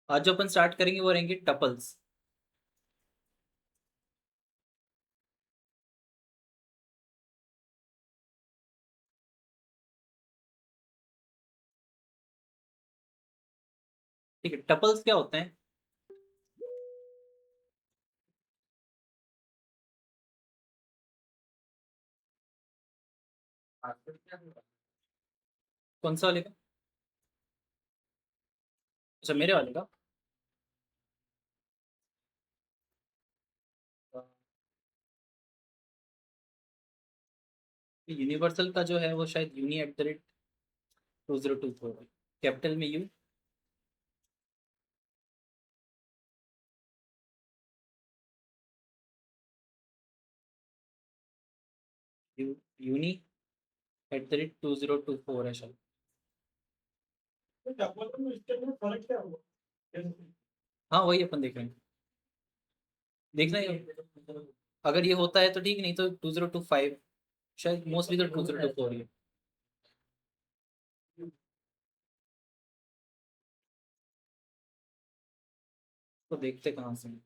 आज जो अपन स्टार्ट करेंगे वो रहेंगे टपल्स। ठीक है, टपल्स क्या होते हैं? कौन सा वाले का? अच्छा, मेरे वाले का। यूनिवर्सल का जो है वो शायद uni@2024 है। कैपिटल में यू। uni@2024 है शायद। हाँ, वही अपन देख रहे हैं। देखना ही। अगर ये होता है तो ठीक, नहीं तो 2025। शायद मोस्टली तो 2024 ही है। तो देखते कहाँ से हैं।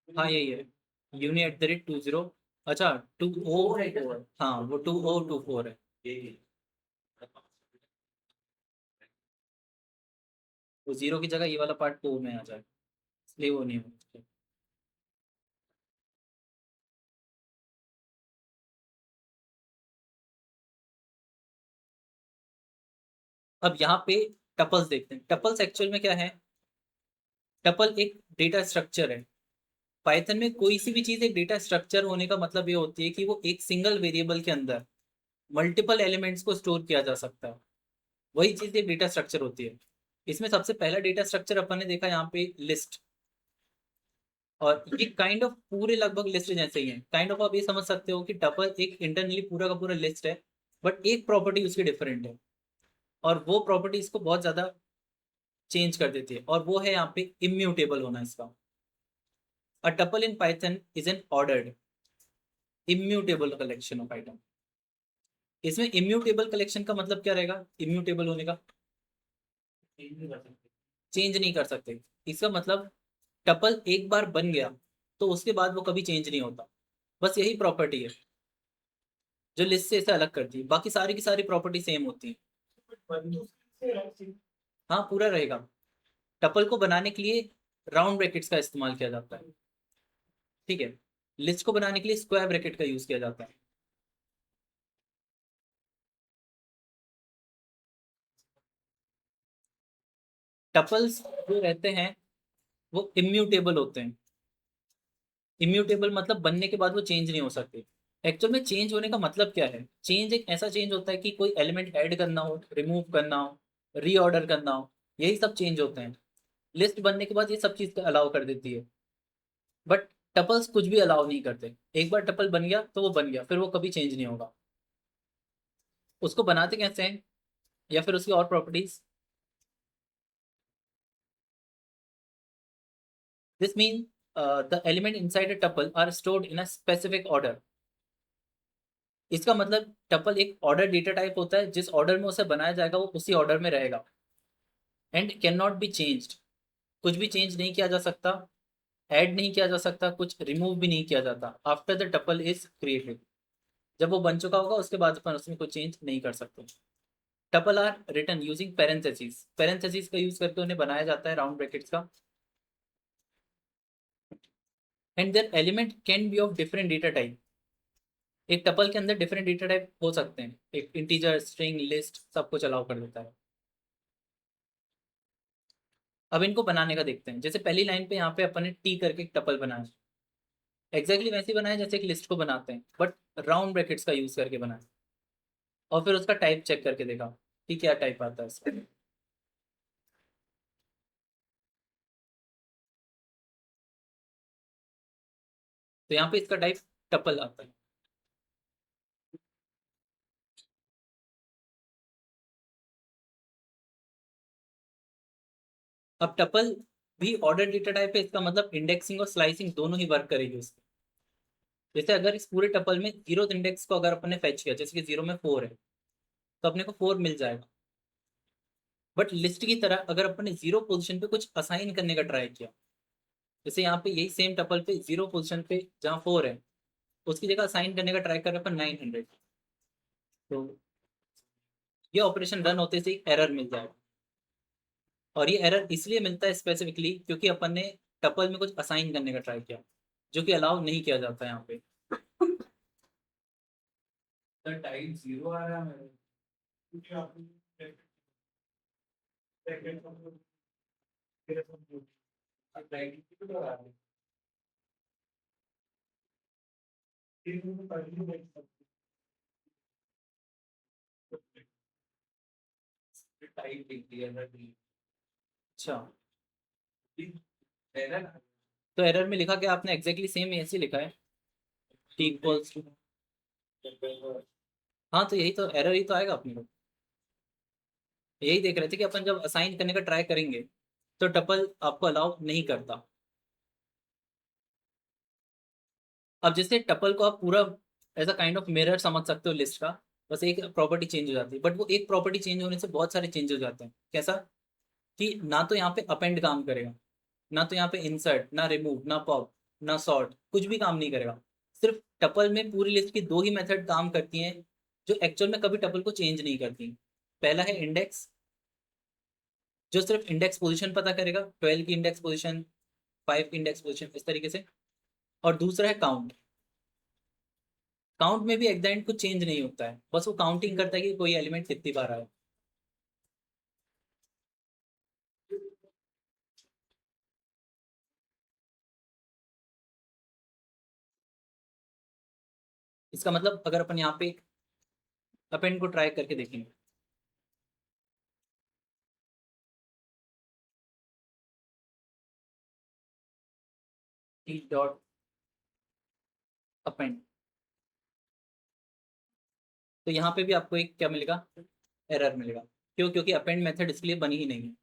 हाँ, यही है। uni@20। अच्छा, 2O। हाँ, वो 2024 है। वो जीरो की जगह ये वाला पार्ट टू में आ जाए, इसलिए वो नहीं हो। अब यहाँ पे टपल्स देखते हैं। टपल्स एक्चुअल में क्या है? टपल एक डेटा स्ट्रक्चर है। पाइथन में कोई सी भी चीज एक डेटा स्ट्रक्चर होने का मतलब ये होती है कि वो एक सिंगल वेरिएबल के अंदर मल्टीपल एलिमेंट्स को स्टोर किया जा सकता है। वही चीज एक डेटा स्ट्रक्चर होती है। इसमें सबसे पहला डेटा स्ट्रक्चर अपन ने देखा यहाँ पे लिस्ट। और ये काइंड ऑफ पूरे लगभग लिस्ट जैसे ही है। काइंड ऑफ आप ये समझ सकते हो कि टपल एक इंटरनली पूरा का पूरा लिस्ट है। बट एक प्रॉपर्टी उसकी डिफरेंट है। और वो प्रॉपर्टी इसको बहुत ज्यादा चेंज कर देती है, और वो है यहाँ पे इम्यूटेबल होना इसका। A tuple in Python is an ordered immutable collection of item. इसमें इम्यूटेबल कलेक्शन का मतलब क्या रहेगा? इम्यूटेबल होने का चेंज नहीं कर सकते। इसका मतलब टपल एक बार बन गया तो उसके बाद वो कभी चेंज नहीं होता। बस यही प्रॉपर्टी है जो लिस्ट से इसे अलग करती है। बाकी सारी की सारी प्रॉपर्टी सेम होती है। हाँ, पूरा रहेगा। टपल को बनाने के लिए राउंड ब्रैकेट्स का इस्तेमाल किया जाता है। ठीक है। लिस्ट को बनाने के लिए स्क्वायर ब्रैकेट का यूज किया जाता है। टपल्स जो रहते हैं वो इम्यूटेबल होते हैं। इम्यूटेबल मतलब बनने के बाद वो चेंज नहीं हो सकते। एक्चुअल में चेंज होने का मतलब क्या है? चेंज एक ऐसा चेंज होता है कि कोई एलिमेंट ऐड करना हो, रिमूव करना हो, रीऑर्डर करना हो। यही सब चेंज होते हैं। लिस्ट बनने के बाद ये सब चीज अलाउ कर देती है। बट टपल्स कुछ भी अलाउ नहीं करते। एक बार टपल बन गया तो वो बन गया, फिर वो कभी चेंज नहीं होगा। उसको बनाते कैसे हैं, या फिर उसकी और properties? This mean the element inside a tuple are stored in a specific order. इसका मतलब टपल एक ऑर्डर डेटा टाइप होता है, जिस ऑर्डर में उसे बनाया जाएगा वो उसी ऑर्डर में रहेगा। And can not be changed. कुछ भी चेंज नहीं किया जा सकता, ऐड नहीं किया जा सकता, कुछ रिमूव भी नहीं किया जाता after the tuple is created. जब वो बन चुका होगा उसके बाद अपन उसमें कोई चेंज नहीं कर सकते। Tuple are written using parenthesis. Parenthesis का यूज करके उन्हें बनाया जाता है, राउंड ब्रैकेट्स का। And their element can be of different data type. एक टपल के अंदर डिफरेंट डेटा टाइप हो सकते हैं। एक इंटीजर, स्ट्रिंग, लिस्ट सब कुछ अलाउ कर देता है। अब इनको बनाने का देखते हैं। जैसे पहली लाइन पे यहाँ पे अपन ने टी करके एक टपल बनाया। एग्जैक्टली वैसे ही बनाया जैसे एक लिस्ट को बनाते हैं, बट राउंड ब्रैकेट्स का यूज करके बनाया। और फिर उसका टाइप चेक करके देखा कि क्या टाइप आता है इसका। तो यहाँ पे इसका टाइप टपल आता है। अब टपल भी ऑर्डर डेटा टाइप है, इसका मतलब इंडेक्सिंग और स्लाइसिंग दोनों ही वर्क करेगी उसमें। जैसे अगर इस पूरे टपल में जीरो इंडेक्स को अगर अपन ने फेच किया, जैसे कि 0 में 4 है, तो अपने को 4 मिल जाएगा। बट लिस्ट की तरह अगर अपन ने 0 पोजीशन पे कुछ असाइन करने का ट्राई किया, जैसे यहाँ पे यही सेम टपल पे 0 पोजीशन पे जहाँ 4 है, उसकी जगह असाइन करने का ट्राई कर रहे हैं अपन 900, तो ये ऑपरेशन रन होते से एरर मिल जाएगा। और ये एरर इसलिए मिलता है स्पेसिफिकली क्योंकि अपन ने टपल में कुछ असाइन करने का ट्राई किया, जो कि अलाउ नहीं किया जाता है यहाँ पे। सर टाइप 0 आ रहा है क्योंकि आपने टाइप की तो आ रही है टाइप लिख दिया था अच्छा, एरर तो एरर में लिखा क्या आपने? एग्जैक्टली सेम ऐसे लिखा है, टी इक्वल्स टू। हाँ, तो यही तो एरर ही तो आएगा अपने को। यही देख रहे थे कि अपन जब असाइन करने का ट्राई करेंगे तो टपल आपको अलाउ नहीं करता। अब जैसे टपल को आप पूरा as a kind of mirror समझ सकते हो लिस्ट का, बस एक प्रॉपर्टी चेंज हो जाती है, बट वो एक प्रॉपर्टी चेंज होने से बहुत सारे चेंज हो जाते हैं। कैसा? कि ना तो यहाँ पे अपेंड काम करेगा, ना तो यहाँ पे इंसर्ट, ना रिमूव, ना पॉप, ना सॉर्ट, कुछ भी काम नहीं करेगा। सिर्फ टपल में पूरी लिस्ट की दो ही मेथड काम करती हैं, जो एक्चुअल में कभी टपल को चेंज नहीं करती। पहला है इंडेक्स, जो सिर्फ इंडेक्स पोजीशन पता करेगा, 12 की इंडेक्स पोजीशन, 5 की इंडेक्स पोजीशन, इस तरीके से। और दूसरा है काउंट। काउंट में भी एट द एंड कुछ चेंज नहीं होता है, बस वो काउंटिंग करता है कि कोई एलिमेंट कितनी बार आया। इसका मतलब अगर अपन यहाँ पे अपेंड को ट्राई करके देखेंगे, टी डॉट अपेंड, तो यहाँ पे भी आपको एक क्या मिलेगा? एरर मिलेगा। क्यों? क्योंकि अपेंड मेथड इसलिए बनी ही नहीं है।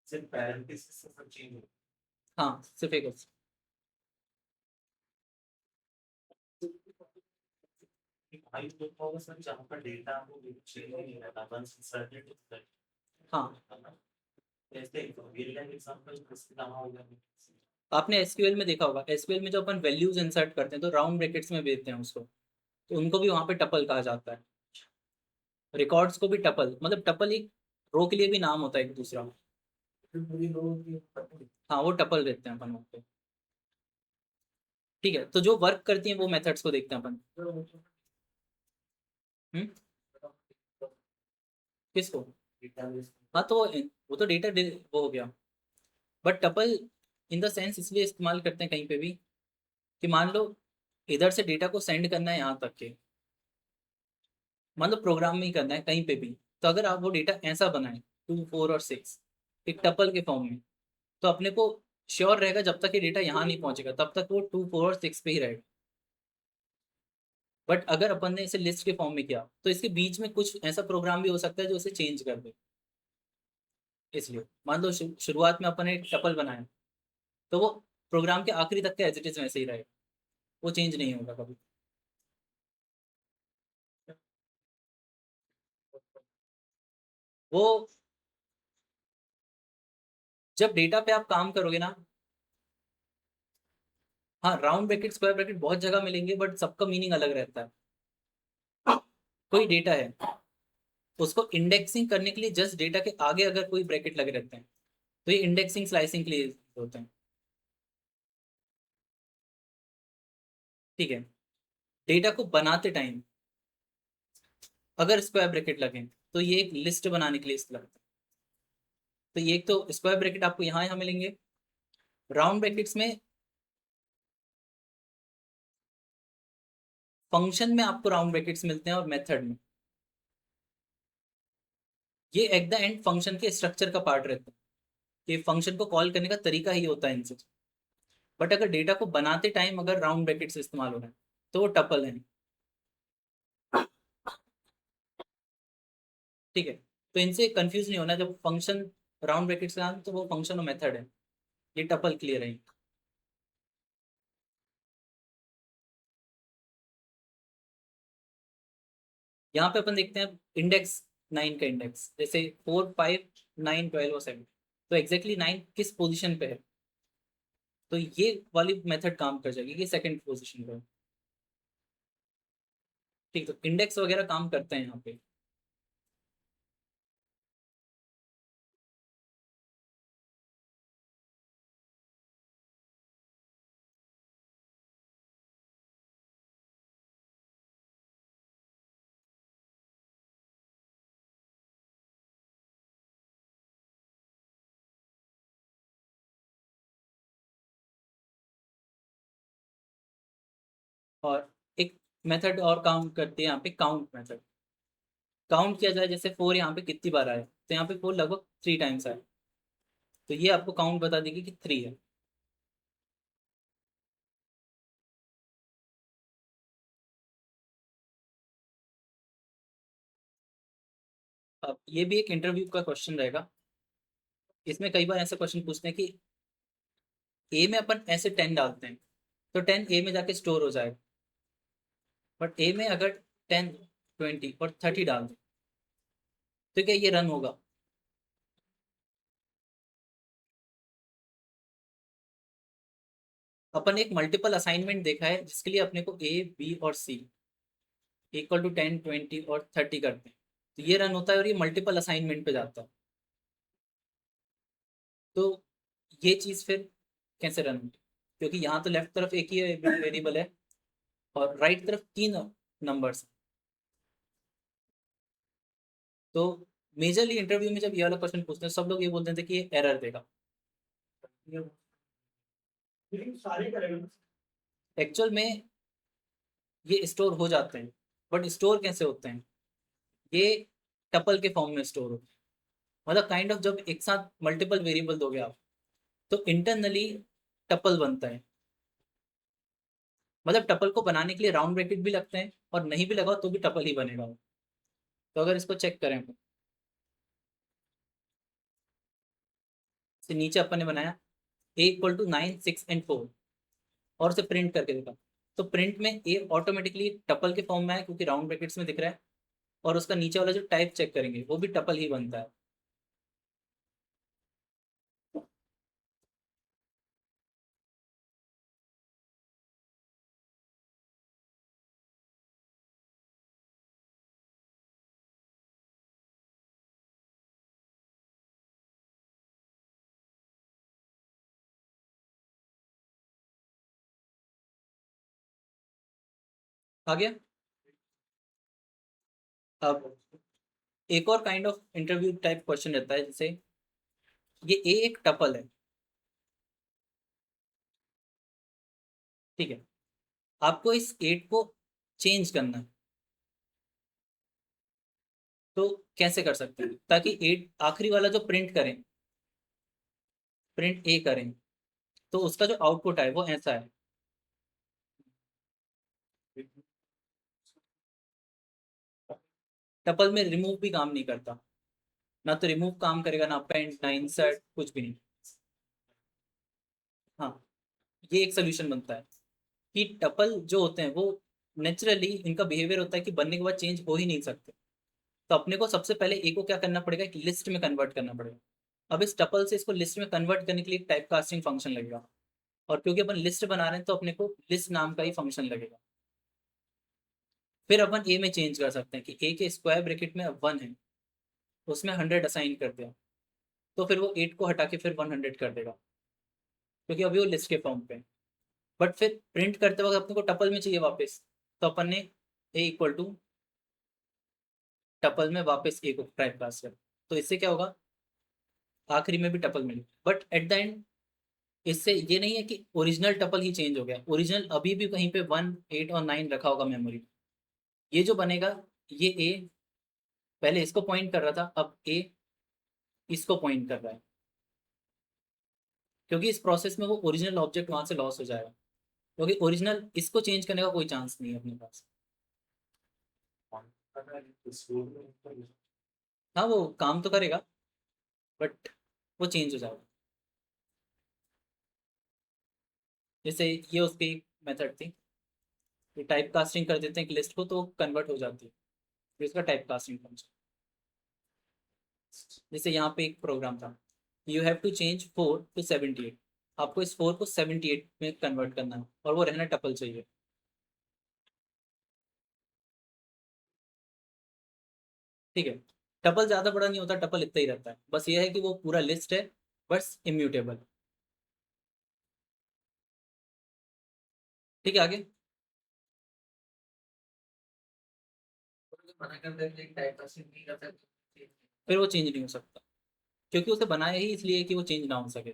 सिर्फ पैरेंथेसिस से सब चेंज हो हाँ, सिर्फ एक भाई तो होगा सर जहाँ पर डेटा आपको चेंज नहीं रहता वंस इंसर्टेड हाँ। है ना जैसे रियल लाइफ एग्जांपल किसका कहाँ होगा आपने एसक्यूएल में देखा होगा, एसक्यूएल में जो अपन वैल्यूज इंसर्ट करते हैं तो राउंड ब्रैकेट्स में भेजते हैं उसको, तो उनको भी वहाँ पे टपल कहा जाता है। रिकॉर्ड्स को भी टपल, मतलब टपल एक रो के लिए भी नाम होता है एक दूसरा। फिर पूरी लोगों की हाँ, वो टपल रहते हैं अपन वहाँ पे। ठीक है, तो जो वर्क करती हैं वो मेथड्स को देखते हैं अपन। हम्म। किसको? हाँ, तो वो तो डेटा वो हो गया। But tuple in the sense इसलिए इस्तेमाल करते हैं कहीं पे भी, कि मान लो इधर से डेटा को सेंड करना है यहाँ तक के, मान लो प्रोग्राम में ही करना है कहीं पे भी, तो अगर आप वो डेटा ऐसा बनाएं 2, 4 और 6 एक टपल के फॉर्म में, तो अपने को श्योर रहेगा जब तक ये डेटा यहाँ नहीं पहुंचेगा तब तक वो 2, 4 और 6 पे ही रहेगा। बट अगर अपन ने इसे लिस्ट के फॉर्म में किया तो इसके बीच में कुछ ऐसा प्रोग्राम भी हो सकता है जो इसे चेंज कर दे। इसलिए मान लो शुरुआत में अपन ने एक टपल बनाया, तो वो प्रोग्राम के आखिरी तक का एज इट इज वैसे ही रहेगा, वो चेंज नहीं होगा कभी। वो जब डेटा पे आप काम करोगे ना, हाँ, राउंड ब्रैकेट स्क्वायर ब्रैकेट बहुत जगह मिलेंगे बट सबका मीनिंग अलग रहता है। कोई डेटा है, उसको इंडेक्सिंग करने के लिए जस्ट डेटा के आगे अगर कोई ब्रैकेट लगे रहते हैं तो ये इंडेक्सिंग स्लाइसिंग के लिए होते हैं। ठीक है, डेटा को बनाते टाइम अगर स्क्वायर ब्रैकेट लगे तो ये एक लिस्ट बनाने के लिए लगता है। तो ये एक तो स्क्वायर ब्रैकेट आपको यहाँ यहाँ मिलेंगे। राउंड ब्रैकेट्स में फंक्शन में आपको राउंड ब्रैकेट्स मिलते हैं और मेथड में, ये एट द एंड फंक्शन के स्ट्रक्चर का पार्ट रहता है, कि फंक्शन को कॉल करने का तरीका ही होता है इनसे। बट अगर डेटा को बनाते टाइम अगर राउंड ब्रैकेट्स इस्तेमाल हो रहे हैं तो वो टपल है। ठीक है, तो इनसे कंफ्यूज नहीं होना, जब फंक्शन राउंड ब्रैकेट्स का नाम तो वो फंक्शन और मेथड है, ये टपल क्लियर है। यहाँ पे अपन देखते हैं इंडेक्स 9 का इंडेक्स, जैसे 4 5 9 12 और 7, तो एग्जैक्टली 9 किस पोजीशन पे है, तो ये वाली मेथड काम कर जाएगी, ये सेकंड पोजीशन पे है। ठीक, तो इंडेक्स वगैरह काम करते हैं यहाँ पे। और एक मेथड और काम करती है यहाँ पे, काउंट मेथड। काउंट किया जाए, जैसे 4 यहाँ पे कितनी बार आए, तो यहाँ पे 4 लगभग 3 टाइम्स आए, तो ये आपको काउंट बता देगी कि 3 है। अब ये भी एक इंटरव्यू का क्वेश्चन रहेगा, इसमें कई बार ऐसे क्वेश्चन पूछते हैं कि ए में अपन ऐसे 10 डालते हैं, तो 10 ए में जाके स्टोर हो जाएगा, बट ए में अगर 10 20 और 30 डाल दें, तो क्या ये रन होगा? अपन एक मल्टीपल असाइनमेंट देखा है जिसके लिए अपने को ए बी और सी इक्वल टू 10 20 और 30 करते हैं, तो ये रन होता है और ये मल्टीपल असाइनमेंट पे जाता है, तो ये चीज़ फिर कैसे रन होगी? क्योंकि यहाँ तो लेफ्ट तरफ एक ही वेरिएबल है और राइट तरफ 3 नंबर्स, तो मेजरली इंटरव्यू में जब ये वाला क्वेश्चन पूछते हैं, सब लोग ये बोलते थे कि ये एरर देगा। सारे करेगा। एक्चुअल में ये स्टोर हो जाते हैं, बट स्टोर कैसे होते हैं, ये टपल के फॉर्म में स्टोर होते हैं। मतलब काइंड ऑफ जब एक साथ मल्टीपल वेरिएबल दोगे आप, तो इंटरनली टपल बनता है। मतलब टपल को बनाने के लिए राउंड ब्रैकेट भी लगते हैं, और नहीं भी लगाओ तो भी टपल ही बनेगा वो। तो अगर इसको चेक करें अपन, तो नीचे अपन ने बनाया ए इक्वल टू 9 6 एंड 4, और उसे प्रिंट करके देखा, तो प्रिंट में ए ऑटोमेटिकली टपल के फॉर्म में है क्योंकि राउंड ब्रैकेट्स में दिख रहा है, और उसका नीचे वाला जो टाइप चेक करेंगे वो भी टपल ही बनता है। आ गया? अब एक और kind of interview type question रहता है, जैसे ये ए एक टपल है, ठीक है, आपको इस 8 को चेंज करना है, तो कैसे कर सकते हैं ताकि 8 आखिरी वाला जो प्रिंट करें, प्रिंट ए करें, तो उसका जो आउटपुट है वो ऐसा है। टपल में रिमूव भी काम नहीं करता, ना तो रिमूव काम करेगा, ना अपेंड, ना इंसर्ट, कुछ भी नहीं। हाँ, ये एक सोल्यूशन बनता है कि टपल जो होते हैं वो नेचुरली इनका बिहेवियर होता है कि बनने के बाद चेंज हो ही नहीं सकते, तो अपने को सबसे पहले ए को क्या करना पड़ेगा कि लिस्ट में कन्वर्ट करना पड़ेगा। अब इस टपल से इसको लिस्ट में कन्वर्ट करने के लिए टाइप कास्टिंग फंक्शन लगेगा, और क्योंकि अपन लिस्ट बना रहे हैं तो अपने को लिस्ट नाम का ही फंक्शन लगेगा। फिर अपन ए में चेंज कर सकते हैं कि ए के स्क्वायर ब्रैकेट में अब 1 है, उसमें 100 असाइन कर दिया, तो फिर वो 8 को हटा के फिर 100 कर देगा, क्योंकि अभी वो लिस्ट के फॉर्म पे है। बट फिर प्रिंट करते वक्त अपने को टपल में चाहिए वापस, तो अपन ने ए इक्वल टू टपल में वापस ए को टाइप पास कर, तो इससे क्या होगा, आखिरी में भी टपल मिले, बट एट द एंड इससे ये नहीं है कि ओरिजिनल टपल ही चेंज हो गया, ओरिजिनल अभी भी कहीं पे 1 8 और 9 रखा होगा मेमोरी। ये जो बनेगा, ये ए पहले इसको पॉइंट कर रहा था, अब ए इसको पॉइंट कर रहा है, क्योंकि इस प्रोसेस में वो ओरिजिनल ऑब्जेक्ट वहां से लॉस हो जाएगा, क्योंकि ओरिजिनल इसको चेंज करने का कोई चांस नहीं है अपने पास। हाँ, वो काम तो करेगा, बट वो चेंज हो जाएगा। जैसे ये उसकी मेथड थी, ये टाइप कास्टिंग कर देते हैं एक लिस्ट को तो कन्वर्ट हो जाती है, फिर इसका टाइप कास्टिंग फंक्शन। जैसे यहाँ पे एक प्रोग्राम था, you have to change 4 to 78, आपको इस 4 को 78 में कन्वर्ट करना है और वो रहना टपल चाहिए। ठीक है, टपल ज़्यादा बड़ा नहीं होता, टपल इतना ही रहता है, बस ये है कि वो पूरा लिस्ट है, बस इम्यूटेबल। ठीक है, आगे मना कर देते हैं, टाइप कास्टिंग नहीं कर सकते। फिर वो चेंज नहीं हो सकता, क्योंकि उसे बनाया ही इसलिए कि वो चेंज ना हो सके।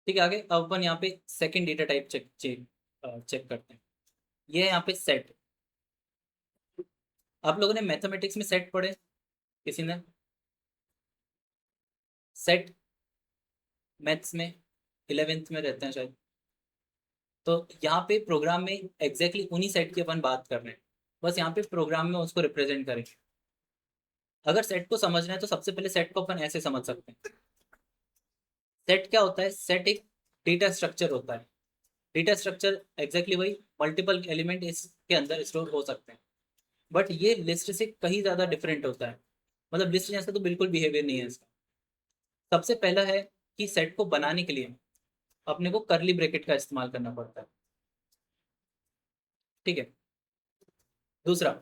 ठीक है, आगे अब अपन यहाँ पे second data type check check check करते हैं। ये है यहाँ पे सेट। आप लोगों ने मैथमेटिक्स में सेट पढ़े, किसी ने सेट? मैथ्स में 11th में रहते हैं शायद। तो यहाँ पे प्रोग्राम में एग्जैक्टली उन्हीं सेट की अपन बात कर रहे हैं, बस यहाँ पे प्रोग्राम में उसको रिप्रेजेंट करेंगे। अगर सेट को समझना है तो सबसे पहले सेट को अपन ऐसे समझ सकते हैं। सेट क्या होता है? सेट एक डेटा स्ट्रक्चर होता है। डेटा स्ट्रक्चर एग्जैक्टली वही, मल्टीपल एलिमेंट इसके अंदर स्टोर हो सकते हैं, बट ये लिस्ट से कहीं ज़्यादा डिफरेंट होता है। मतलब लिस्ट जैसा तो बिल्कुल बिहेवियर नहीं है इसका। सबसे पहला है कि सेट को बनाने के लिए अपने को करली ब्रैकेट का इस्तेमाल करना पड़ता है। ठीक है। दूसरा,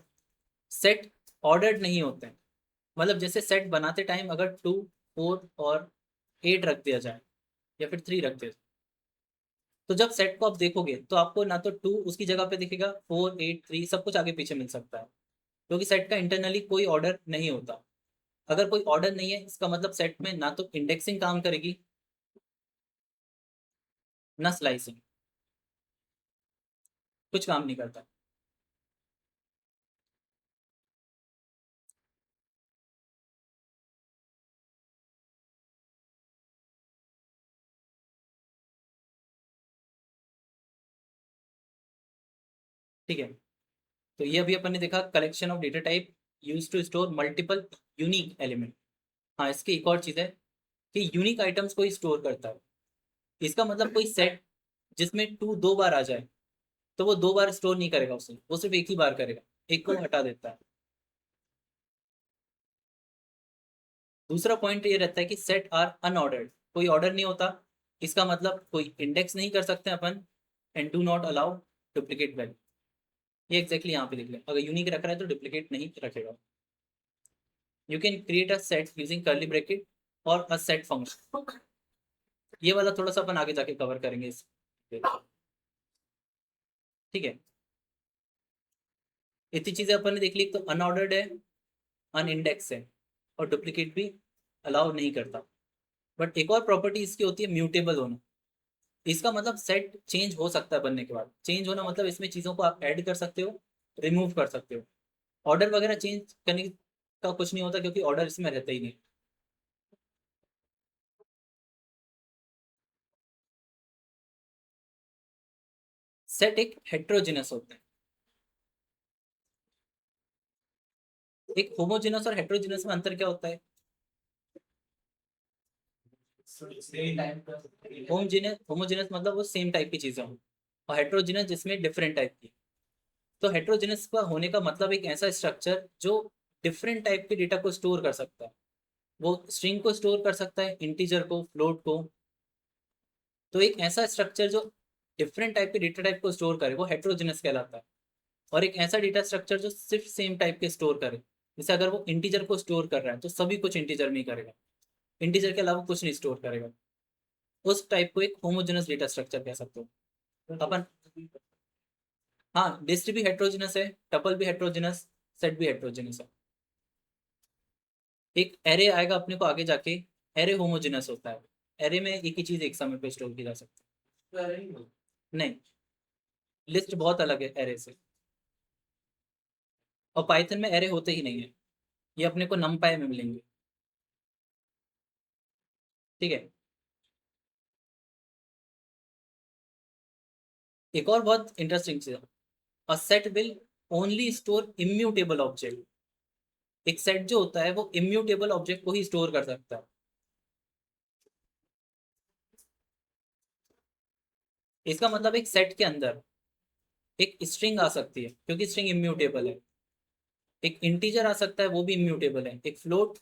सेट ऑर्डर्ड नहीं होते हैं। मतलब जैसे सेट बनाते टाइम अगर 2, 4 और 8 रख दिया जाए या फिर 3 रख दिया जाए, तो जब सेट को आप देखोगे तो आपको ना तो 2 उसकी जगह पे दिखेगा, 4, 8, 3 सब कुछ आगे पीछे मिल सकता है, क्योंकि सेट का इंटरनली कोई ऑर्डर नहीं होता। अगर कोई ऑर्डर नहीं है इसका मतलब सेट में ना तो इंडेक्सिंग काम करेगी, ना स्लाइसिंग, कुछ काम नहीं करता। ठीक है, तो ये अभी अपन ने देखा collection of data type use to store multiple unique element. हाँ, इसकी एक और चीज़ है कि यूनिक आइटम्स को ही स्टोर करता है। इसका मतलब कोई सेट जिसमें 2 2 बार आ जाए तो वो 2 बार स्टोर नहीं करेगा उसे, वो सिर्फ एक ही बार करेगा, एक को हटा देता है। दूसरा पॉइंट ये रहता है कि सेट आर अनऑर्डर्ड, कोई ऑर्डर नहीं होता। इसका मतलब कोई इंडेक्स नहीं कर सकते अपन, and do not allow duplicate value. ये एग्जैक्टली यहाँ पे लिख लें, अगर यूनिक रख रहा है तो डुप्लीकेट नहीं रखेगा। You can create a set using curly bracket और अ सेट फंक्शन। ये वाला थोड़ा सा अपन आगे जाके कवर करेंगे इस। ठीक है, इतनी चीजें अपन ने देख ली। तो अनऑर्डर्ड है, अनइंडेक्स है, और डुप्लीकेट भी अलाउ नहीं करता। बट एक और प्रॉपर्टी इसकी होती है म्यूटेबल होना। इसका मतलब सेट चेंज हो सकता है बनने के बाद। चेंज होना मतलब इसमें चीज़ों को आप ऐड कर सकते हो, रिमूव कर सकते हो। ऑर्डर वगैरह चेंज करने का कुछ नहीं होता, क्योंकि ऑर्डर इसमें रहता ही नहीं। सेट एक हेट्रोजिनस होता है। एक होमोजिनस और हेट्रोजिनस में अंतर क्या होता है? सेम टाइम का होमोजिनस मतलब वो सेम टाइप की चीज़ें हो, और हेट्रोजिनस जिसमें डिफरेंट टाइप की। तो हेट्रोजिनस का होने का मतलब एक ऐसा स्ट्रक्चर जो डिफरेंट टाइप के डेटा को स्टोर कर सकता है। वो स्ट्रिंग को स्टोर कर सकता है, इंटीजर को, फ्लोट को। तो एक ऐसा स्ट्रक्चर जो डिफरेंट टाइप के डेटा टाइप को स्टोर करे वो हेट्रोजिनस कहलाता है। और एक ऐसा डेटा स्ट्रक्चर जो सिर्फ सेम टाइप के स्टोर करे, जैसे अगर वो इंटीजर को स्टोर कर रहा है तो सभी कुछ इंटीजर में ही करेगा, इंटीजर के अलावा कुछ नहीं स्टोर करेगा। उस टाइप को एक होमोजेनस डेटा स्ट्रक्चर कह सकते हो अपन। हाँ, लिस्ट भी हेट्रोजिनस है, टपल भी हेट्रोजिनस, सेट भी हेट्रोजिनस है। एक एरे आएगा अपने को आगे जाके, एरे होमोजेनस होता है। एरे में एक ही चीज एक समय पे स्टोर की जा सकती है। नहीं, लिस्ट बहुत अलग है एरे से। और पाइथन में एरे होते ही नहीं है, ये अपने को नमपाई में मिलेंगे। ठीक है, एक और बहुत इंटरेस्टिंग चीज है, a set will only store immutable object. एक सेट जो होता है वो इम्यूटेबल ऑब्जेक्ट को ही स्टोर कर सकता है। इसका मतलब एक सेट के अंदर एक स्ट्रिंग आ सकती है क्योंकि स्ट्रिंग इम्यूटेबल है, एक इंटीजर आ सकता है वो भी इम्यूटेबल है, एक फ्लोट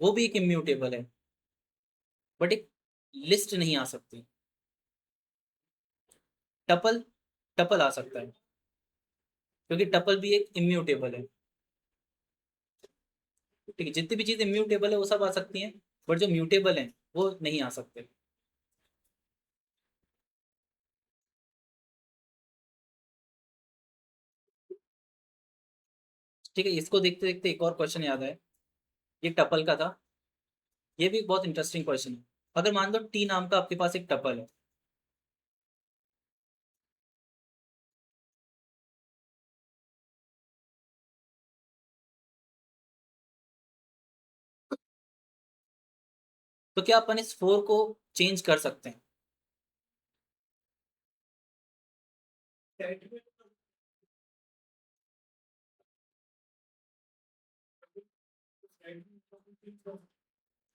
वो भी एक इम्यूटेबल है, बट एक लिस्ट नहीं आ सकती। टपल, टपल आ सकता है क्योंकि टपल भी एक इम्यूटेबल है। ठीक है, जितनी भी चीज इम्यूटेबल है वो सब आ सकती हैं, बट जो म्यूटेबल है वो नहीं आ सकते। ठीक है, इसको देखते देखते एक और क्वेश्चन याद है, ये टपल का था। ये भी बहुत इंटरेस्टिंग क्वेश्चन है। अगर मान लो टी नाम का आपके पास एक टपल है, तो क्या अपन इस फोर को चेंज कर सकते हैं?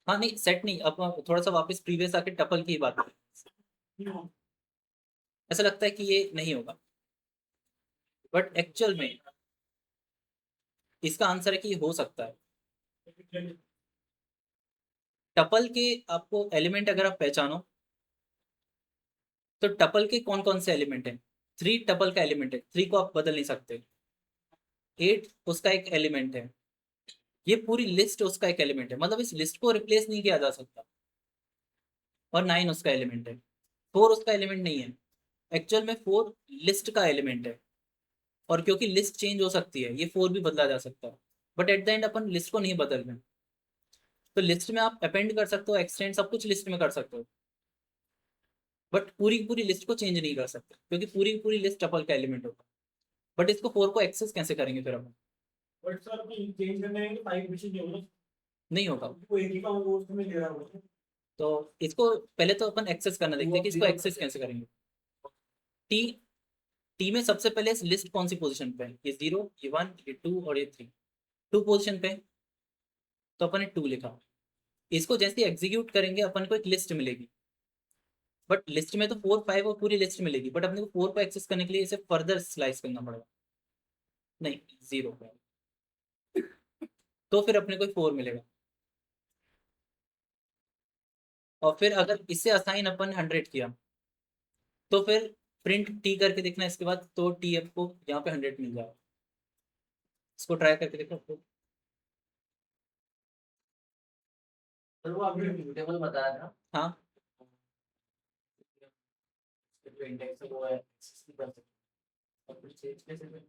हाँ नहीं, सेट नहीं, अब थोड़ा सा वापस प्रीवियस आके टपल की बात करें। ऐसा लगता है कि ये नहीं होगा, बट एक्चुअल में इसका आंसर है कि ये हो सकता है। टपल के आपको एलिमेंट अगर आप पहचानो, तो टपल के कौन कौन से एलिमेंट हैं? थ्री टपल का एलिमेंट है, थ्री को आप बदल नहीं सकते। एट उसका एक एलिमेंट है, ये पूरी लिस्ट उसका एक एलिमेंट है, मतलब इस लिस्ट को रिप्लेस नहीं किया जा सकता। और नाइन उसका एलिमेंट है। फोर उसका एलिमेंट नहीं है, एक्चुअल में फोर लिस्ट का एलिमेंट है। और क्योंकि लिस्ट चेंज हो सकती है, ये फोर भी बदला जा सकता है, but at the end upon list को नहीं बदल रहे हैं। तो लिस्ट में आप अपेंड कर सकते हो, एक्सटेंड, सब कुछ लिस्ट में कर सकते हो, बट पूरी की पूरी लिस्ट को चेंज नहीं कर सकते क्योंकि पूरी की पूरी लिस्ट टपल का एलिमेंट होगा। बट इसको फोर को एक्सेस कैसे करेंगे फिर अपन? बट सर चेंज करने में 5 विषय नहीं होगा, नहीं होगा। वो एक ही का वो उसमें ले रहा होगा। तो इसको पहले तो अपन एक्सेस करना देखते हैं कि इसको एक्सेस कैसे करेंगे। टी, टी में सबसे पहले इस लिस्ट कौन सी पोजीशन पे है? ये जीरो, ये वन, ये टू और ये थ्री। टू पोजीशन पे है, तो अपन ने टू लिखा। इसको जैसे एग्जीक्यूट करेंगे अपन को एक लिस्ट मिलेगी, बट लिस्ट में तो फोर फाइव और पूरी लिस्ट मिलेगी, बट अपने को फोर को एक्सेस करने के लिए इसे फर्दर स्लाइस करना पड़ेगा। नहीं, जीरो पे, तो फिर अपने को फोर मिलेगा। और फिर अगर इससे असाइन अपन 100 किया, तो फिर प्रिंट टी करके देखना इसके बाद, तो टी आपको यहाँ पे 100 मिल जाएगा। इसको ट्राई करके देखो। सर वो आपने म्यूटेबल बताया था, हाँ, जो इंडेक्स है वो है एक्सेस नहीं कर सकते, और कुछ चेंज कैसे करें?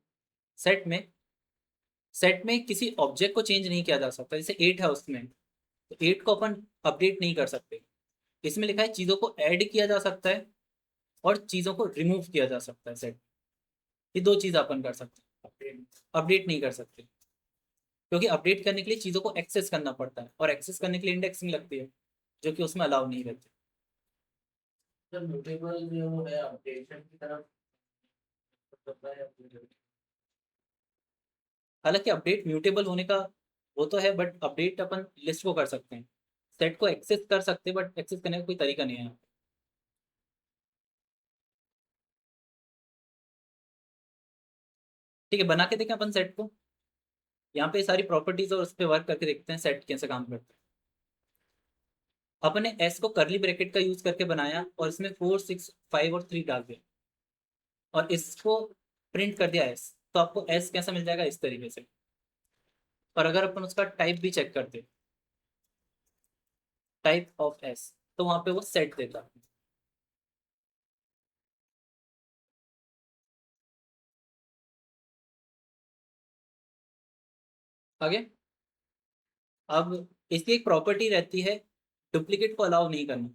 सेट में, सेट में किसी ऑब्जेक्ट को चेंज नहीं किया जा सकता, जैसे एट है उसमें, तो एट को अपन अपडेट नहीं कर सकते। इसमें लिखा है चीज़ों को ऐड किया जा सकता है और चीज़ों को रिमूव किया जा सकता है। सेट, ये दो चीज़ अपन कर सकते हैं, अपडेट नहीं कर सकते, क्योंकि अपडेट करने के लिए चीज़ों को एक्सेस करना पड़ता है और एक्सेस करने के लिए इंडेक्सिंग लगती है, जो कि उसमें अलाउ नहीं रहती। सर म्यूटेबल जो है अपडेशन की तरफ करता है हालांकि अपडेट म्यूटेबल होने का वो तो है, बट अपडेट अपन लिस्ट को कर सकते हैं, सेट को एक्सेस कर सकते हैं, बट एक्सेस करने का कोई तरीका नहीं है। ठीक है, बना के देखें अपन सेट को। यहाँ पे सारी प्रॉपर्टीज और उस पर वर्क करके देखते हैं सेट कैसे काम करता है। अपन ने एस को करली ब्रैकेट का यूज करके बनाया और इसमें फोर सिक्स फाइव और थ्री डाल दिया, और इसको प्रिंट कर दिया एस, तो आपको एस कैसा मिल जाएगा? इस तरीके से। और अगर अपन उसका टाइप भी चेक करते, टाइप ऑफ एस, तो वहां पे वो सेट देता। आगे, अब इसकी एक प्रॉपर्टी रहती है, डुप्लीकेट को अलाउ नहीं करना।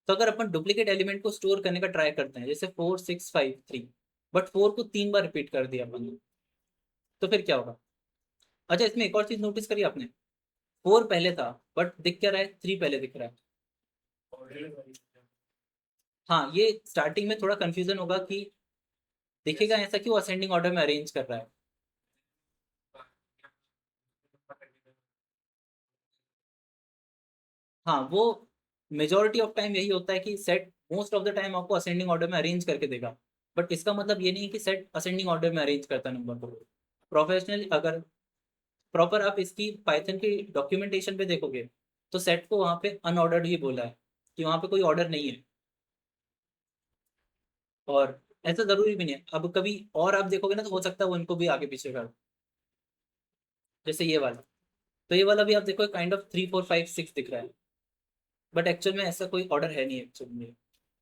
तो अगर अपन डुप्लीकेट एलिमेंट को स्टोर करने का ट्राई करते हैं, जैसे four six five three, but four को तीन बार रिपीट कर दिया अपन ने, तो फिर क्या होगा? अच्छा, इसमें एक और चीज नोटिस करी आपने, फोर पहले था बट दिख क्या रहा है? थ्री पहले दिख रहा है। ऑलरेडी। हाँ, ये स्टार्टिंग में थोड़ा कंफ्यूजन होगा कि दिखेगा ऐसा कि वो असेंडिंग ऑर्डर में अरेंज कर रहा है। हाँ, वो मेजोरिटी ऑफ टाइम यही होता है कि set most of the time आपको असेंडिंग ऑर्डर में अरेंज करके देगा, बट इसका मतलब ये नहीं है कि सेट असेंडिंग ऑर्डर में अरेंज करता है नंबर को। प्रोफेशनल अगर प्रॉपर आप इसकी पाइथन की डॉक्यूमेंटेशन पे देखोगे तो सेट को वहाँ पे अनऑर्डर्ड ही बोला है, कि वहाँ पे कोई ऑर्डर नहीं है। और ऐसा जरूरी भी नहीं है, अब कभी और आप देखोगे ना तो हो सकता है वो इनको भी आगे पीछे कर, जैसे ये वाला। तो ये वाला भी आप देखो काइंड ऑफ 3 4 5 6 दिख रहा है, बट एक्चुअल में ऐसा कोई ऑर्डर है नहीं एक्चुअल में।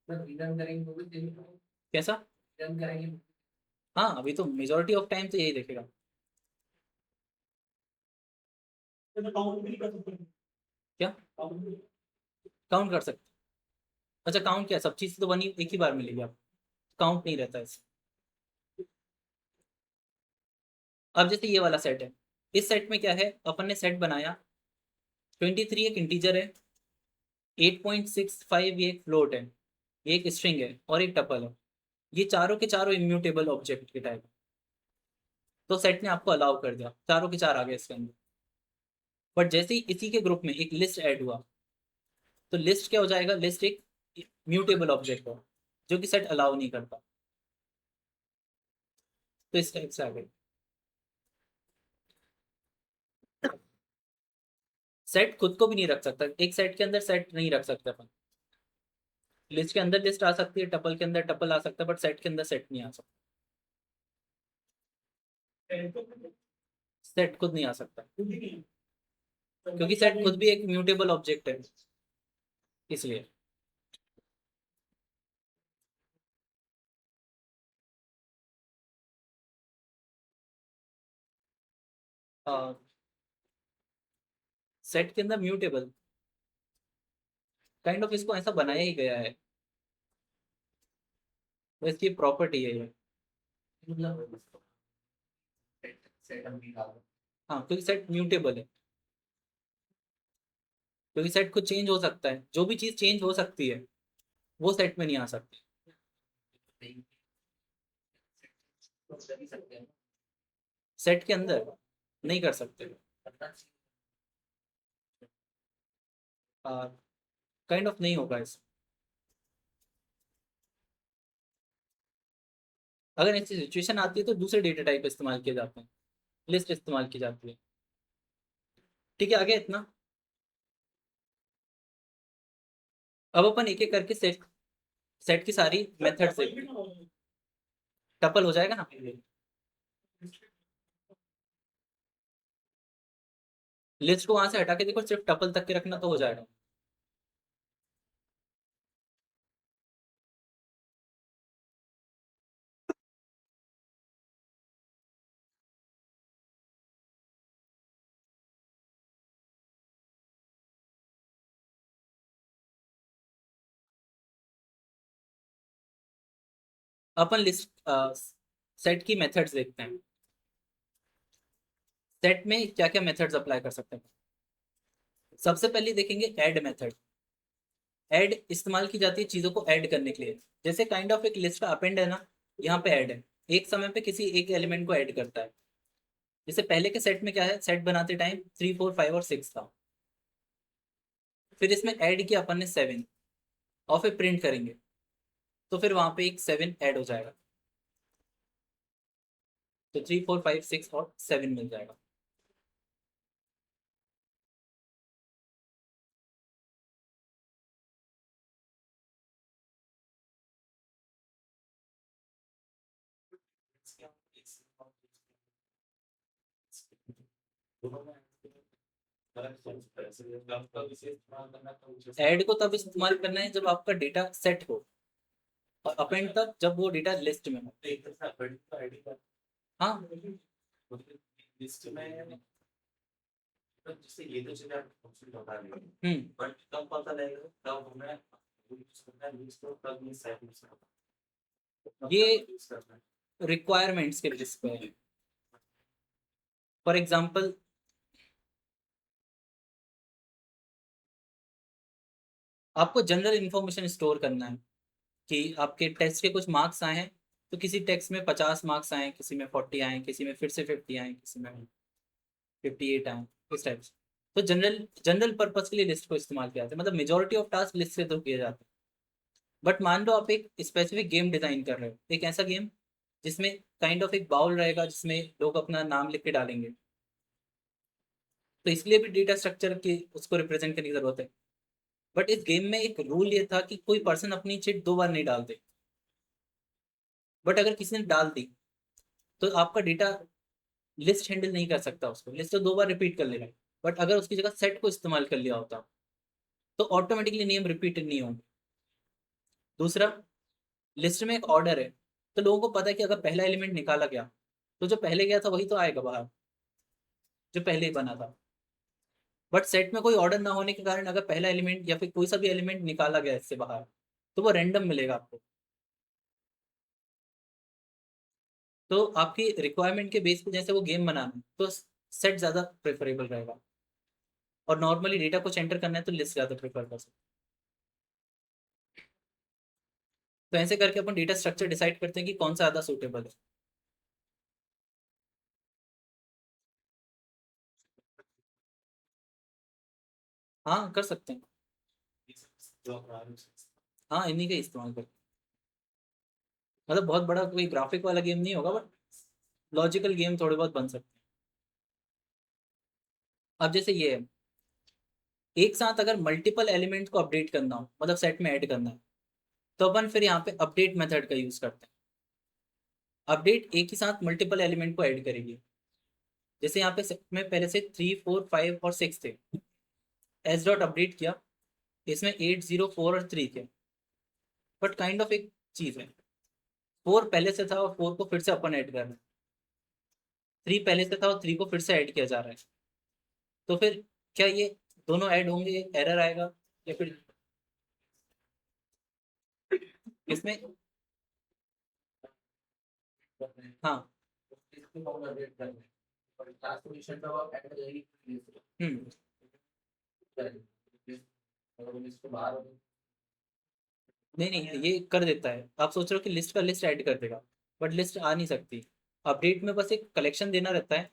रिटर्न करेंगे वो भी देंगे, कैसा? रिटर्न करेंगे। हाँ, अभी तो मेजोरिटी ऑफ टाइम तो यही देखेगा। क्या काउंट कर सकते? अच्छा, काउंट क्या, सब चीज़ तो बनी एक ही बार मिलेगी आपको, काउंट नहीं रहता है। अब जैसे ये वाला सेट है, इस सेट में क्या है, अपन ने सेट बनाया 23 एक इंटीजर है, 8.65 ये एक फ्लोट है, ये एक स्ट्रिंग है और एक टपल है। ये चारों के चारों इम्यूटेबल ऑब्जेक्ट के टाइप। तो सेट ने आपको अलाउ कर दिया, चारों के चार आ गए इसके अंदर। बट जैसे ही इसी के ग्रुप में एक लिस्ट ऐड हुआ, तो लिस्ट क्या हो जाएगा, लिस्ट एक म्यूटेबल ऑब्जेक्ट है जो कि सेट अलाउ नहीं करता। तो इस टाइप से आ गई। सेट खुद को भी नहीं रख सकता, एक सेट के अंदर सेट नहीं रख सकते अपन। लिस्ट के अंदर लिस्ट आ सकती है, टपल के अंदर टपल आ सकता है, बट सेट के अंदर सेट नहीं आ सकता। सेट खुद नहीं आ सकता, क्योंकि सेट खुद भी एक म्यूटेबल ऑब्जेक्ट है, इसलिए। सेट के अंदर म्यूटेबल काइंड ऑफ इसको ऐसा बनाया ही गया है, तो इसकी प्रॉपर्टी है ये। मतलब सेट हम निकाल, हाँ, क्योंकि सेट म्यूटेबल है, क्योंकि सेट खुद चेंज हो सकता है, जो भी चीज़ चेंज हो सकती है वो सेट में नहीं आ सकती। कर ही सकते हैं। सेट के अंदर नहीं कर सकते। काइंड ऑफ नहीं होगा इस, अगर ऐसी सिचुएशन आती है तो दूसरे डेटा टाइप इस्तेमाल किए जाते हैं, लिस्ट इस्तेमाल की जाती है। ठीक है, आगे इतना। अब अपन एक एक करके सेट सेट की सारी मेथड्स देखते हैं। टपल हो जाएगा ना, लिस्ट को वहां से हटा के देखो, सिर्फ टपल तक के रखना तो हो जाएगा। अपन लिस्ट सेट की मेथड्स देखते हैं। सेट में क्या क्या मेथड्स अप्लाई कर सकते हैं। सबसे पहले देखेंगे ऐड मेथड। ऐड इस्तेमाल की जाती है चीजों को ऐड करने के लिए, जैसे काइंड ऑफ एक लिस्ट का अपेंड है ना, यहाँ पे ऐड है, एक समय पे किसी एक एलिमेंट को ऐड करता है। जैसे पहले के सेट में क्या है, सेट बनाते टाइम 3 4 5 और 6 था, फिर इसमें ऐड किया अपन ने 7, और फिर प्रिंट करेंगे तो फिर वहां पे एक 7 ऐड हो जाएगा, तो 3 4 5 6 और 7 मिल जाएगा। ऐड को तब इस्तेमाल करना है जब आपका डेटा सेट हो, और अपेंड तब जब वो डेटा लिस्ट में हो। हाँ। लिस्ट में जैसे ये तो चीजें आप बता रहे हो, हम्म। बट कब पता लगेगा कब हमें यूज करना है, यूज करो कब ये सेट यूज करना है, ये यूज करना है। रिक्वायरमेंट्स के बेसिस पे है। फॉर एग्जांपल, आपको जनरल इंफॉर्मेशन स्टोर करना है कि आपके टेस्ट के कुछ मार्क्स आए हैं, तो किसी टेक्स्ट में 50 मार्क्स आए, किसी में 40 आए, किसी में फिर से 50 आए, किसी में 58 आए, इस टाइप से। तो जनरल जनरल पर्पस के लिए लिस्ट को इस्तेमाल किया जाता है, मतलब मेजोरिटी ऑफ टास्क लिस्ट से तो किए जाते हैं। बट मान लो आप एक स्पेसिफिक गेम डिजाइन कर रहे हो, एक ऐसा गेम जिसमें काइंड ऑफ एक बाउल रहेगा जिसमें लोग अपना नाम लिख के डालेंगे, तो इसलिए भी डेटा स्ट्रक्चर की उसको रिप्रेजेंट करने की जरूरत है। बट इस गेम में एक रूल ये था कि कोई पर्सन अपनी चिट 2 बार नहीं डालते। बट अगर किसी ने डाल दी तो आपका डेटा लिस्ट हैंडल नहीं कर सकता उसको, लिस्ट तो 2 बार रिपीट कर लेगा। बट अगर उसकी जगह सेट को इस्तेमाल कर लिया होता तो ऑटोमेटिकली नेम रिपीटेड नहीं होंगे। दूसरा, लिस्ट में एक ऑर्डर है, तो लोगों को पता है कि अगर पहला एलिमेंट निकाला गया तो जो पहले गया था वही तो आएगा बाहर, जो पहले ही बना था। बट सेट में कोई ऑर्डर ना होने के कारण अगर पहला एलिमेंट या फिर कोई सा भी एलिमेंट निकाला गया इससे बाहर तो वो रैंडम मिलेगा आपको। तो आपकी रिक्वायरमेंट के बेस पे जैसे वो गेम बनाना है तो सेट ज़्यादा प्रेफरेबल रहेगा, और नॉर्मली डेटा कुछ एंटर करना है तो लिस्ट ज़्यादा प्रेफर कर सकते हैं। तो ऐसे करके अपन डेटा स्ट्रक्चर डिसाइड करते हैं कि कौन सा ज़्यादा सूटेबल है। हाँ कर सकते हैं। हाँ इन्हीं का इस्तेमाल करते हैं। मतलब बहुत बड़ा कोई ग्राफिक वाला गेम नहीं होगा, बट लॉजिकल गेम थोड़े बहुत बन सकते हैं। अब जैसे ये है, एक साथ अगर मल्टीपल एलिमेंट को अपडेट करना हो, मतलब सेट में ऐड करना है, तो अपन फिर यहाँ पे अपडेट मेथड का यूज करते हैं। अपडेट एक ही साथ मल्टीपल एलिमेंट को ऐड करेगी। जैसे यहाँ पे सेट में पहले से 3, 4, 5 और 6 थे, एस डॉट अपडेट किया, इसमें 8, 0, 4 और 3 थे। बट काइंड ऑफ एक चीज है, 4 पहले से था और 4 को फिर से अपन ऐड कर रहे हैं, 3 पहले से था और 3 को फिर से ऐड किया जा रहा है। तो फिर क्या ये दोनों ऐड होंगे, एरर आएगा या फिर इसमें? हाँ। हम्म। नहीं नहीं, ये कर देता है। आप सोच रहे हो कि लिस्ट का लिस्ट ऐड कर देगा, बट लिस्ट आ नहीं सकती। अपडेट में बस एक कलेक्शन देना रहता है,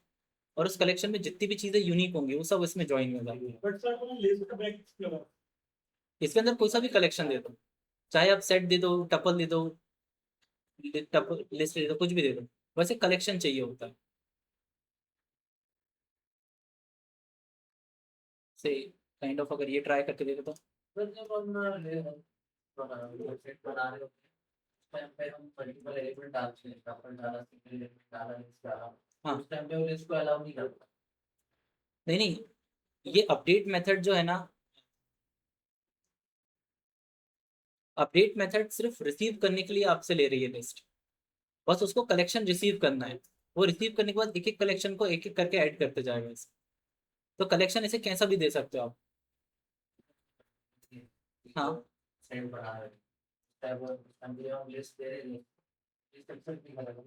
और उस कलेक्शन में जितनी भी चीजें यूनिक होंगी वो सब इसमें ज्वाइन हो जाएंगी। बट सर आपने लिस्ट का बैग किसके लगा? इसके अंदर कोई सा भी कलेक्शन दे दो, चाहे आप सेट दे दो, टपल दे दो, टपल लिस्ट दे दो, कुछ भी दे दो, बस एक कलेक्शन चाहिए होता है। से काइंड ऑफ अगर ये ट्राई करके दे दो तो जब हम वेबसाइट बना रहे होते हैं, टाइम पे हम मल्टीपल एलिमेंट डालते हैं, अपन डाला, सिंगल एलिमेंट डाला, लिस्ट डाला, हाँ। उस टाइम पे वो लिस्ट को अलाउ नहीं करता। नहीं नहीं, ये अपडेट मेथड जो है ना, अपडेट मेथड सिर्फ रिसीव करने के लिए आपसे ले रही है लिस्ट, बस उसको कलेक्शन रिसीव करना है। वो रिसीव करने के बाद एक एक कलेक्शन को एक एक करके ऐड करते जाएगा इसे। तो कलेक्शन इसे कैसा भी दे सकते हो आप। हाँ। सेट बना रहे हैं, चाहे वो हम लिस्ट दे रहे हैं, लिस्ट एक्सेप्ट नहीं करेगा।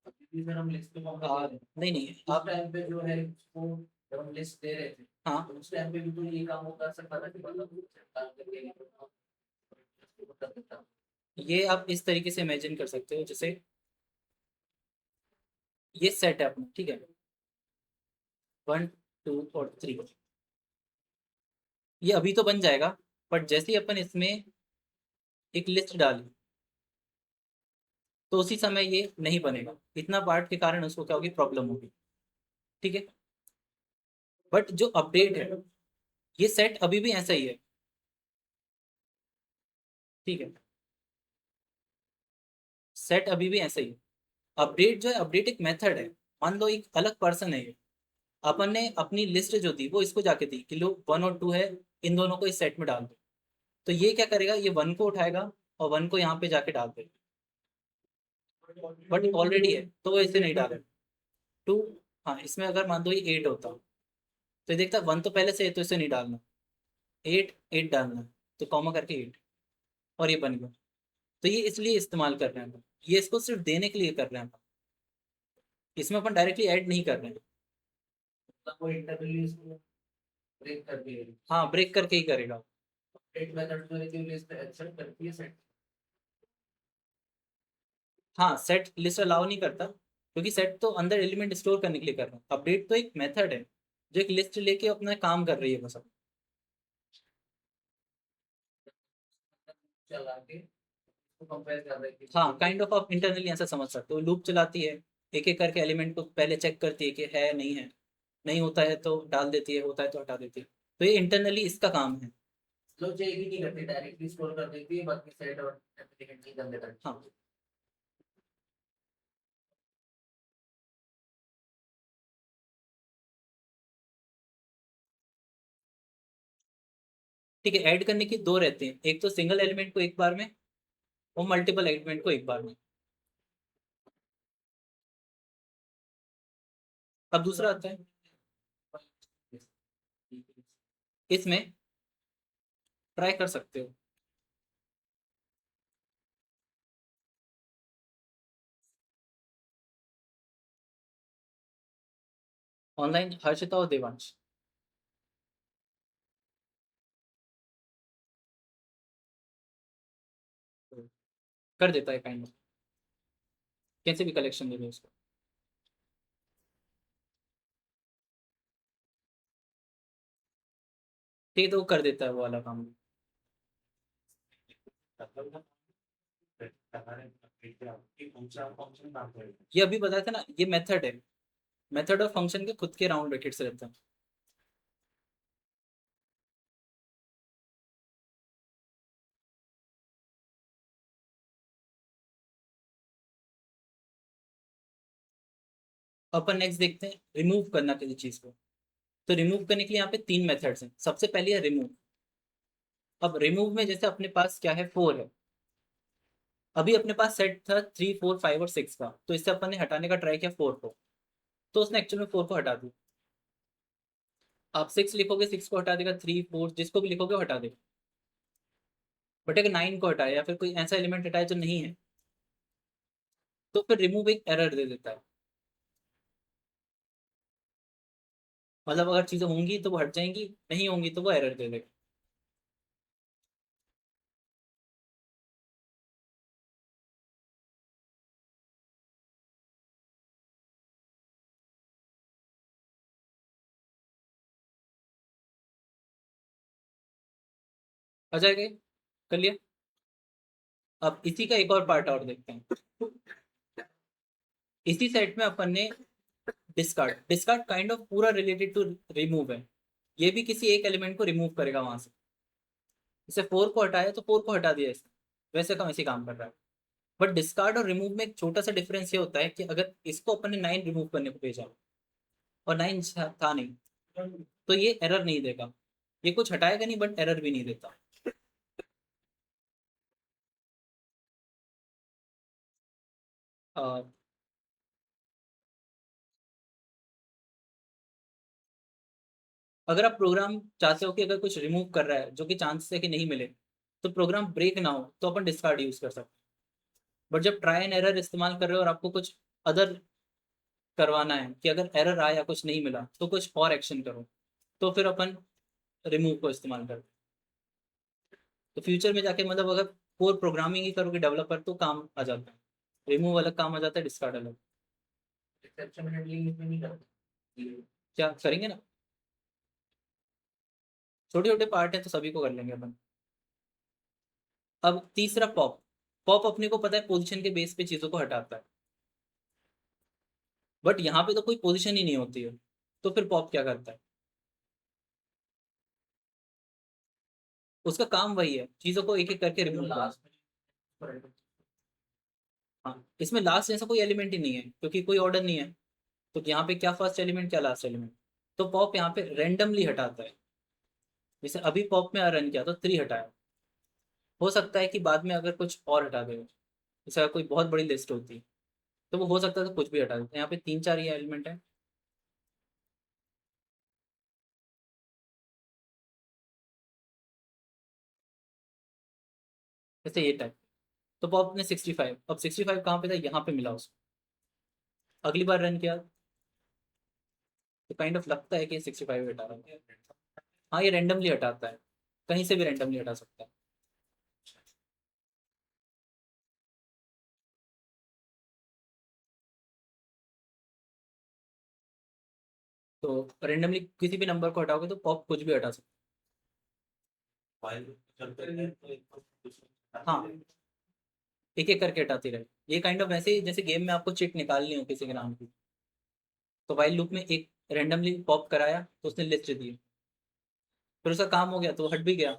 अभी भी हम लिस्ट पे कॉपी दे रहे हैं। नहीं नहीं उस आप। टाइम पे जो है उसको जब हम लिस्ट दे रहे थे, हाँ तो उस टाइम पे भी तो ये काम वो कर सकता था कि मतलब डाल करके कर सकता। ये आप इस तरीके से इमेजिन कर सकते हो, जैसे ये सेट है अपना, ठीक है, 1, 2 और 3, ये अभी तो बन जाएगा। बट जैसे ही अपन इसमें एक लिस्ट डाली तो उसी समय ये नहीं बनेगा, इतना पार्ट के कारण उसको क्या होगी, प्रॉब्लम होगी। ठीक है। बट जो अपडेट है, ये सेट अभी भी ऐसा ही है। ठीक है, सेट अभी भी ऐसा ही है। अपडेट जो है, अपडेट एक मेथड है। मान लो एक अलग पर्सन है ये, अपन ने अपनी लिस्ट जो थी वो इसको जाके दी कि लो 1 और 2 है, इन दोनों को इस सेट में डाल दो। तो ये क्या करेगा, ये 1 को उठाएगा और 1 को यहाँ पे जाके डाल देगा। बट ऑलरेडी है तो वो इसे नहीं डालेगा। 2, हाँ इसमें अगर मान दो ये 8 होता तो ये देखता 1 तो पहले से है तो इसे नहीं डालना, 8 8 डालना है, तो कॉमा करके 8, और ये बन गया। तो ये इसलिए इस्तेमाल कर रहे हैं, ये इसको सिर्फ देने के लिए कर रहे हैं, इसमें अपन डायरेक्टली ऐड नहीं कर रहे हैं। मतलब वो इंटरनली इसको ब्रेक कर दिए। हाँ ब्रेक करके ही करेगा। अपडेट मेथड जो है कि लिस्ट एक्सेप्ट करती है सेट। हाँ, सेट लिस्ट अलाउ नहीं करता, क्योंकि सेट तो अंदर एलिमेंट स्टोर करने के लिए कर रहा है। अपडेट तो एक मेथड है जो एक लिस्ट लेके अपना काम कर रही है बस। चला के उसको कंपेयर कर रहे थे हाँ, काइंड ऑफ आप इंटरनली ऐसा समझ सकते हो। लूप चलाती है, एक एक करके एलिमेंट को पहले चेक करती है कि है नहीं है, नहीं होता है तो डाल देती है, होता है तो हटा देती है। तो ये इंटरनली इसका काम है। लोग जो भी नहीं करते, डायरेक्टली स्टोर कर देती है, बाकी सेट और एप्लीकेशन की गंदे करती हाँ, है। ठीक है। ऐड करने की दो रहते हैं, एक तो सिंगल एलिमेंट को एक बार में, और मल्टीपल एलिमेंट को एक बार में। अब दूसरा आता है इसमें, ट्राई कर सकते हो। ऑनलाइन हर्षिता और देवांश कर देता है काइंड ऑफ, कैसे भी कलेक्शन ले लो उसको। ठीक है, तो वो कर देता है वो वाला काम। फंक्शन काम करेगा। ये अभी बताया था ना, ये मेथड है। मेथड और फंक्शन के खुद के राउंड ब्रैकेट्स रहते हैं। अपन नेक्स्ट देखते हैं रिमूव करना किसी चीज को। तो रिमूव करने के लिए यहाँ पे तीन मेथड्स हैं। सबसे पहले है रिमूव। अब रिमूव में जैसे अपने पास क्या है, 4 है। अभी अपने पास सेट था 3 4 5 और 6 का, तो इससे अपन ने हटाने का ट्राई किया 4 को, तो उसने एक्चुअल में 4 को हटा दिया। आप 6 लिखोगे 6 को हटा देगा, 3 4 जिसको भी लिखोगे वो हटा देगा। बट अगर 9 को हटाए या फिर कोई ऐसा एलिमेंट हटाए जो नहीं है, तो फिर रिमूव एक एरर दे देता है। मतलब अगर चीजें होंगी तो वो हट जाएंगी, नहीं होंगी तो वो एरर दे देगा। आ जाएगा, कर लिया। अब इसी का एक और पार्ट और देखते हैं। इसी सेट में अपन ने डिस्कार्ड। डिस्कार्ड काइंड ऑफ पूरा रिलेटेड टू रिमूव है। ये भी किसी एक एलिमेंट को रिमूव करेगा वहां से। जैसे 4 को हटाया तो 4 को हटा दिया इसने, वैसे काम ऐसे काम कर रहा है। बट डिस्कार्ड और रिमूव में एक छोटा सा डिफरेंस ये होता है कि अगर इसको अपन ने 9 रिमूव करने को भेजा और 9 था नहीं, तो ये एरर नहीं देगा। ये कुछ हटाएगा नहीं बट एरर भी नहीं देता। अ, अगर आप प्रोग्राम चाहते हो कि अगर कुछ रिमूव कर रहा है जो कि चांसेस है कि नहीं मिले, तो प्रोग्राम ब्रेक ना हो, तो अपन डिस्कार्ड यूज कर सकते हैं। बट जब ट्राई एंड एरर इस्तेमाल कर रहे हो और आपको कुछ अदर करवाना है कि अगर एरर आया कुछ नहीं मिला तो कुछ और एक्शन करो, तो फिर अपन रिमूव को इस्तेमाल करते हैं। तो फ्यूचर में जाके मतलब अगर कोर प्रोग्रामिंग ही करोगे डेवलपर तो काम आ जाता है। रिमूव अलग काम आ जाता है, डिस्कार्ड अलग। एक्सेप्शन हैंडलिंग इसमें नहीं करते। क्या करेंगे ना, छोटे छोटे पार्ट है तो सभी को कर लेंगे अपन। अब तीसरा पॉप। पॉप अपने को पता है पोजीशन के बेस पे चीजों को हटाता है। बट यहाँ पे तो कोई पोजीशन ही नहीं होती है, तो फिर पॉप क्या करता है? उसका काम वही है, चीजों को एक एक करके जो रिमूव करना। लास्ट में हाँ, इसमें लास्ट जैसा कोई एलिमेंट ही नहीं है क्योंकि कोई ऑर्डर नहीं है। तो यहाँ पे क्या फर्स्ट एलिमेंट क्या लास्ट एलिमेंट। तो पॉप यहाँ पे रेंडमली हटाता है। जैसे अभी पॉप में रन किया तो 3 हटाया। हो सकता है कि बाद में अगर कुछ और हटा देगा, जैसे अगर कोई बहुत बड़ी लिस्ट होती, तो वो हो सकता है तो कुछ भी हटा देता है। यहाँ पे 3 4 ये एलिमेंट है। जैसे ये टाइप। तो पॉप ने 65, अब 65 कहाँ पे था, यहाँ पे मिला उसको। अगली बार रन किया तो काइंड ऑफ लगता है कि 65 हटा रहा है। हाँ, ये रेंडमली हटाता है, कहीं से भी रेंडमली हटा सकता है। तो रेंडमली किसी भी नंबर को हटाओगे तो पॉप कुछ भी हटा सकते फाइल चलते रहे तो एक हाँ। एक एक करके हटाती रहे। ये काइंड ऑफ वैसे ही जैसे गेम में आपको चिट निकालनी हो किसी के नाम की, तो वाइल लूप में एक रेंडमली पॉप कराया तो उसने लिस्ट दी, फिर उसका काम हो गया तो वो हट भी गया,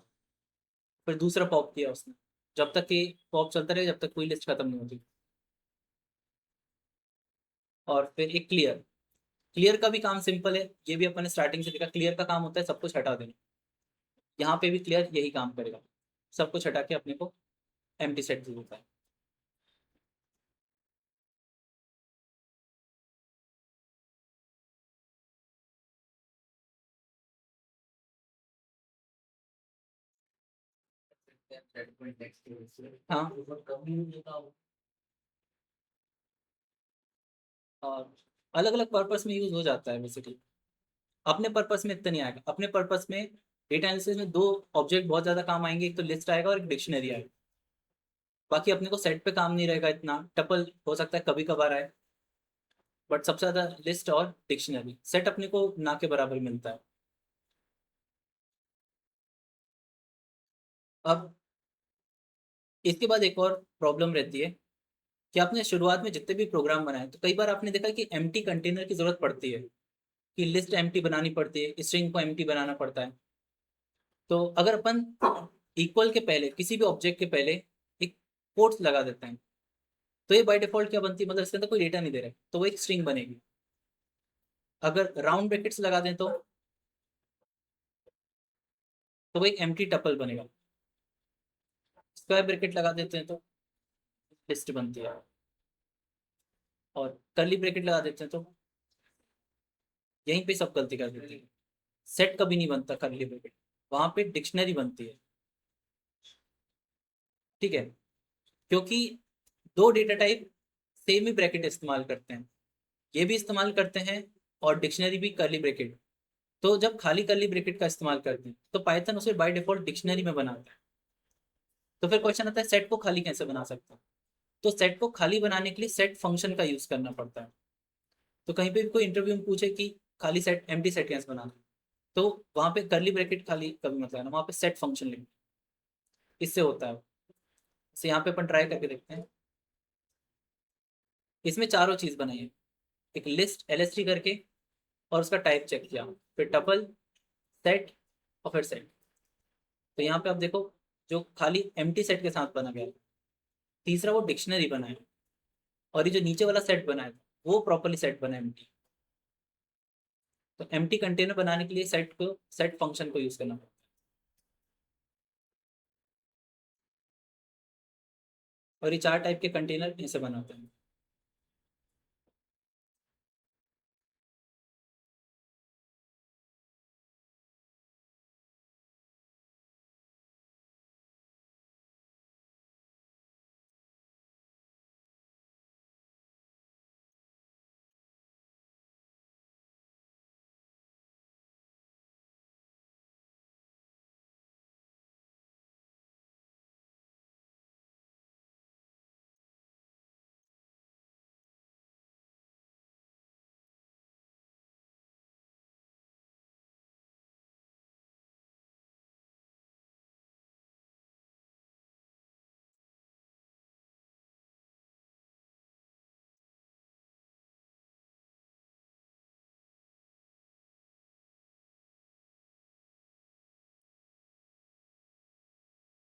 फिर दूसरा पॉप किया उसने, जब तक कि पॉप चलता रहे जब तक कोई लिस्ट खत्म नहीं होती। और फिर एक क्लियर, क्लियर का भी काम सिंपल है, ये भी अपन ने स्टार्टिंग से देखा, क्लियर का काम होता है सब कुछ हटा देना। यहाँ पे भी क्लियर यही काम करेगा, सब कुछ हटा के अपने को एम्प्टी सेट दे देता है। सेट पॉइंट नेक्स्ट के से हाँ। बहुत कम ही होता है। और अलग अलग पर्पस में यूज हो जाता है बेसिकली, अपने पर्पस में इतना नहीं आएगा। अपने पर्पस में डेटा एनालिसिस में दो ऑब्जेक्ट बहुत ज्यादा काम आएंगे, एक तो लिस्ट आएगा और एक डिक्शनरी आएगा। बाकी अपने को सेट पे काम नहीं रहेगा इतना, टपल हो सकता है कभी कभार आए, बट सबसे ज्यादा लिस्ट और डिक्शनरी। सेट अपने को ना के बराबर मिलता है। अब इसके बाद एक और प्रॉब्लम रहती है कि आपने शुरुआत में जितने भी प्रोग्राम बनाए तो कई बार आपने देखा कि एम्प्टी कंटेनर की जरूरत पड़ती है, कि लिस्ट एम्प्टी बनानी पड़ती है, स्ट्रिंग को एम्प्टी बनाना पड़ता है। तो अगर अपन इक्वल के पहले किसी भी ऑब्जेक्ट के पहले एक कोट्स लगा देते हैं, तो ये बाय डिफॉल्ट क्या बनती है, मतलब इसके अंदर कोई डेटा नहीं दे रहा है तो वो एक स्ट्रिंग बनेगी। अगर राउंड ब्रैकेट्स लगा दें तो वो एक एम्प्टी टपल बनेगा। स्क्वायर ब्रैकेट लगा देते हैं तो लिस्ट बनती है, और कर्ली ब्रैकेट लगा देते हैं तो यहीं पे सब गलती कर देते हैं। सेट कभी नहीं बनता कर्ली ब्रैकेट, वहां पे डिक्शनरी बनती है। ठीक है, क्योंकि दो डेटा टाइप सेम ही ब्रैकेट इस्तेमाल करते हैं, ये भी इस्तेमाल करते हैं और डिक्शनरी भी कर्ली ब्रैकेट। तो जब खाली कर्ली ब्रैकेट का इस्तेमाल करते हैं तो पाइथन उसे बाय डिफॉल्ट डिक्शनरी में बनाता है। तो फिर क्वेश्चन आता है सेट को खाली कैसे बना सकता है। तो सेट को खाली बनाने के लिए सेट फंक्शन का यूज करना पड़ता है। तो कहीं पे भी कोई इंटरव्यू में पूछे कि खाली सेट एम्प्टी सेट कैसे बनाना, तो वहां पे कर्ली ब्रैकेट खाली कभी मत लगाना, वहां पे सेट फंक्शन लिखना, इससे होता है। तो यहाँ पे अपन ट्राई करके देखते हैं। इसमें चारों चीज बनाई है, एक लिस्ट एलएसटी करके और उसका टाइप चेक किया, फिर टपल, सेट और फिर सेट। तो यहाँ पे आप देखो जो खाली एम्प्टी सेट के साथ बना गया, तीसरा वो डिक्शनरी बना है, और ये जो नीचे वाला सेट बना है वो प्रॉपरली सेट बना है एम्प्टी। तो एम्प्टी कंटेनर बनाने के लिए सेट फंक्शन को यूज करना पड़ता है। और ये चार टाइप के कंटेनर ऐसे बनाते हैं।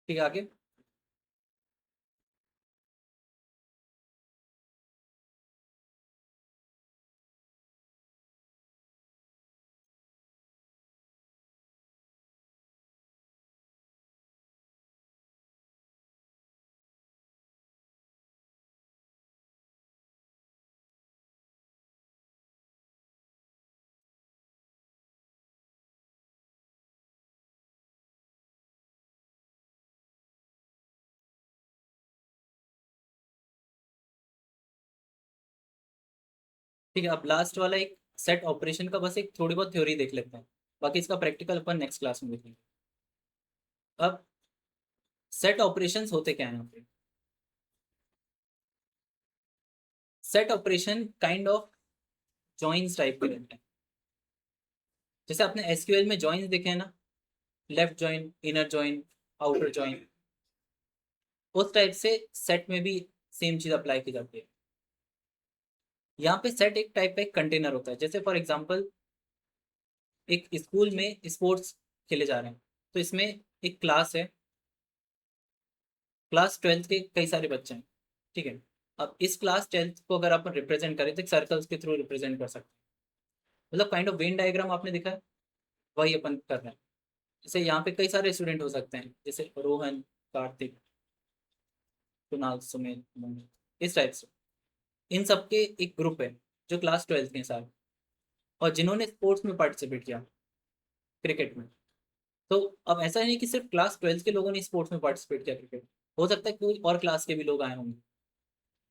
ठीक है, आगे। ठीक है, अब लास्ट वाला एक सेट ऑपरेशन का बस एक थोड़ी बहुत थ्योरी देख लेते हैं, बाकी इसका प्रैक्टिकल अपन नेक्स्ट क्लास में देखेंगे। अब सेट ऑपरेशंस होते क्या हैं यहाँ पे। Set operation kind of joins type के रहते हैं। जैसे आपने एसक्यूएल में जॉइंस देखे हैं ना, left join, inner join, outer join, उस टाइप से सेट में भी सेम चीज अप्लाई की जाती है। यहाँ पे सेट एक टाइप का एक कंटेनर होता है। जैसे फॉर एग्जांपल एक स्कूल में स्पोर्ट्स खेले जा रहे हैं, तो इसमें एक क्लास है, क्लास 12th के कई सारे बच्चे हैं, ठीक है। अब इस क्लास 12th को अगर अपन रिप्रेजेंट करें तो सर्कल्स के थ्रू रिप्रेजेंट कर सकते हैं। मतलब काइंड ऑफ वेन डायग्राम आपने देखा है, वही अपन कर रहे हैं। जैसे यहाँ पे कई सारे स्टूडेंट हो सकते हैं, जैसे रोहन, कार्तिक, कुणाल, सुमेर, मोहित, इस टाइप से। इन सबके एक ग्रुप है जो क्लास 12th के साथ, और जिन्होंने स्पोर्ट्स में पार्टिसिपेट किया, क्रिकेट में। तो अब ऐसा नहीं कि सिर्फ क्लास 12th के लोगों ने स्पोर्ट्स में पार्टिसिपेट किया क्रिकेट, हो सकता है कोई और क्लास के भी लोग आए होंगे।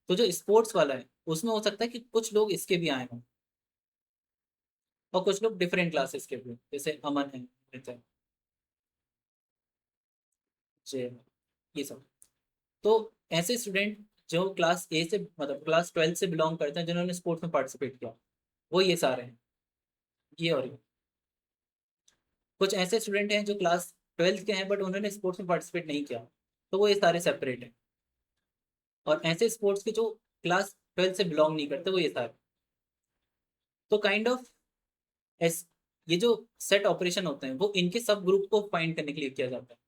तो जो स्पोर्ट्स वाला है उसमें हो सकता है कि कुछ लोग इसके भी आए हों, और कुछ लोग डिफरेंट क्लासेस के भी, जैसे अमन है, नितिन, जय, ये सब। तो ऐसे स्टूडेंट जो क्लास ए से, मतलब क्लास 12th से बिलोंग करते हैं, जिन्होंने स्पोर्ट्स में पार्टिसिपेट किया, वो ये सारे हैं, ये और ये। कुछ ऐसे स्टूडेंट हैं जो क्लास 12th के हैं बट उन्होंने स्पोर्ट्स में पार्टिसिपेट नहीं किया, तो वो ये सारे सेपरेट हैं। और ऐसे स्पोर्ट्स के जो क्लास 12th से बिलोंग नहीं करते, वो ये सारे। तो काइंड ऑफ एस ये जो सेट ऑपरेशन होते हैं वो इनके सब ग्रुप को फाइंड करने के लिए किया जाता है।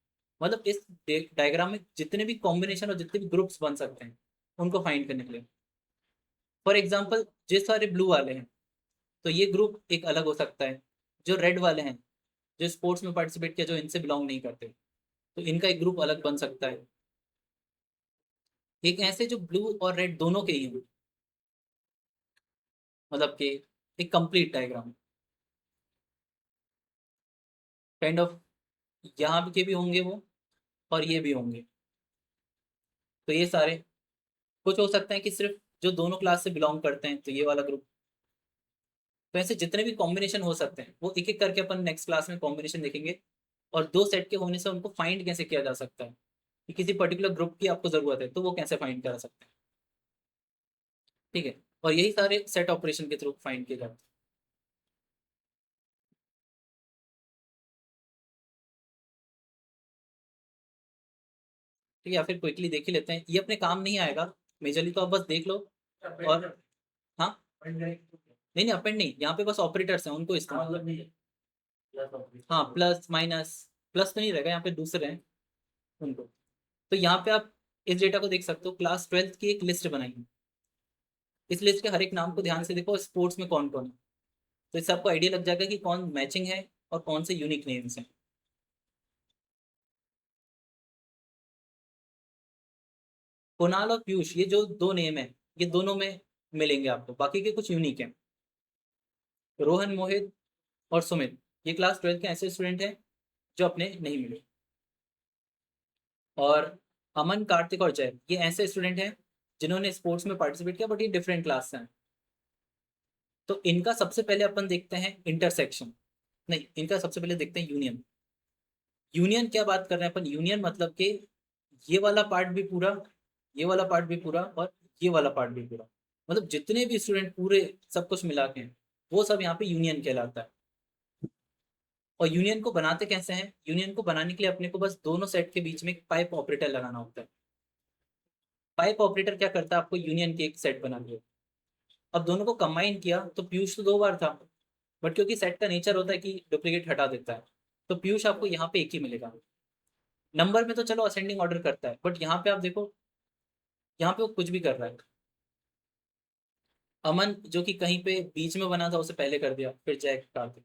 मतलब इस डायग्राम में जितने भी कॉम्बिनेशन और जितने भी ग्रुप्स बन सकते हैं, उनको फाइंड करने के लिए। फॉर एग्जाम्पल जिस सारे ब्लू वाले हैं, तो ये ग्रुप एक अलग हो सकता है। जो रेड वाले हैं, जो स्पोर्ट्स में पार्टिसिपेट किया, जो इनसे बिलोंग नहीं करते, तो इनका एक ग्रुप अलग बन सकता है। एक ऐसे जो ब्लू और रेड दोनों के ही हैं, मतलब कि एक कंप्लीट डायग्राम काइंड ऑफ, यहाँ के भी होंगे वो, और ये भी होंगे। तो ये सारे, कुछ हो सकता है कि सिर्फ जो दोनों क्लास से बिलोंग करते हैं, तो ये वाला ग्रुप। तो ऐसे जितने भी कॉम्बिनेशन हो सकते हैं वो एक एक करके अपन नेक्स्ट क्लास में कॉम्बिनेशन देखेंगे। और दो सेट के होने से उनको फाइंड कैसे किया जा सकता है, कि किसी पर्टिकुलर ग्रुप की आपको जरूरत है तो वो कैसे फाइंड करा सकते हैं, ठीक है। और यही सारे सेट ऑपरेशन के थ्रू फाइंड किए जाते हैं। ठीक है, या फिर क्विकली देख ही लेते हैं, ये अपने काम नहीं आएगा मेजरली, तो आप बस देख लो। और हाँ, नहीं नहीं, अपेंड नहीं, यहाँ पे बस ऑपरेटर्स हैं, उनको इस्तेमाल। हाँ, प्लस माइनस, प्लस तो नहीं रहेगा यहाँ पे, दूसरे हैं उनको। तो यहाँ पे आप इस डेटा को देख सकते हो, क्लास 12th की एक लिस्ट बनाई है। इस लिस्ट के हर एक नाम को ध्यान से देखो, स्पोर्ट्स में कौन कौन है, तो इससे आपको आइडिया लग जाएगा कि कौन मैचिंग है और कौन से यूनिक नेम्स हैं। कुणाल और पीयूष, ये जो दो नेम है, ये दोनों में मिलेंगे आपको, बाकी के कुछ यूनिक हैं। रोहन, मोहित और सुमित, ये क्लास 12th के ऐसे स्टूडेंट हैं जो अपने नहीं मिले। और अमन, कार्तिक और जय, ये ऐसे स्टूडेंट हैं जिन्होंने स्पोर्ट्स में पार्टिसिपेट किया बट ये डिफरेंट क्लास से हैं। तो इनका सबसे पहले अपन देखते हैं इंटरसेक्शन, नहीं, इनका सबसे पहले देखते हैं यूनियन। यूनियन क्या बात कर रहे हैं अपन, यूनियन मतलब कि ये वाला पार्ट भी पूरा, ये वाला पार्ट भी पूरा, और ये वाला पार्ट भी पूरा, मतलब जितने भी स्टूडेंट पूरे सब कुछ मिला के हैं, वो सब यहाँ पे यूनियन कहलाता है। और यूनियन को बनाते कैसे हैं, यूनियन को बनाने के लिए अपने को बस दोनों सेट के बीच में एक पाइप ऑपरेटर लगाना होता है। पाइप ऑपरेटर क्या करता है, आपको यूनियन के एक सेट बना दिया। अब दोनों को कंबाइन किया तो पीयूष तो 2 बार था, बट क्योंकि सेट का नेचर होता है कि डुप्लीकेट हटा देता है, तो पीयूष आपको यहाँ पे एक ही मिलेगा। नंबर में तो चलो असेंडिंग ऑर्डर करता है, बट यहाँ पे आप देखो, यहाँ पे वो कुछ भी कर रहा है। अमन जो कि कहीं पे बीच में बना था, उसे पहले कर दिया, फिर जय काट दिया।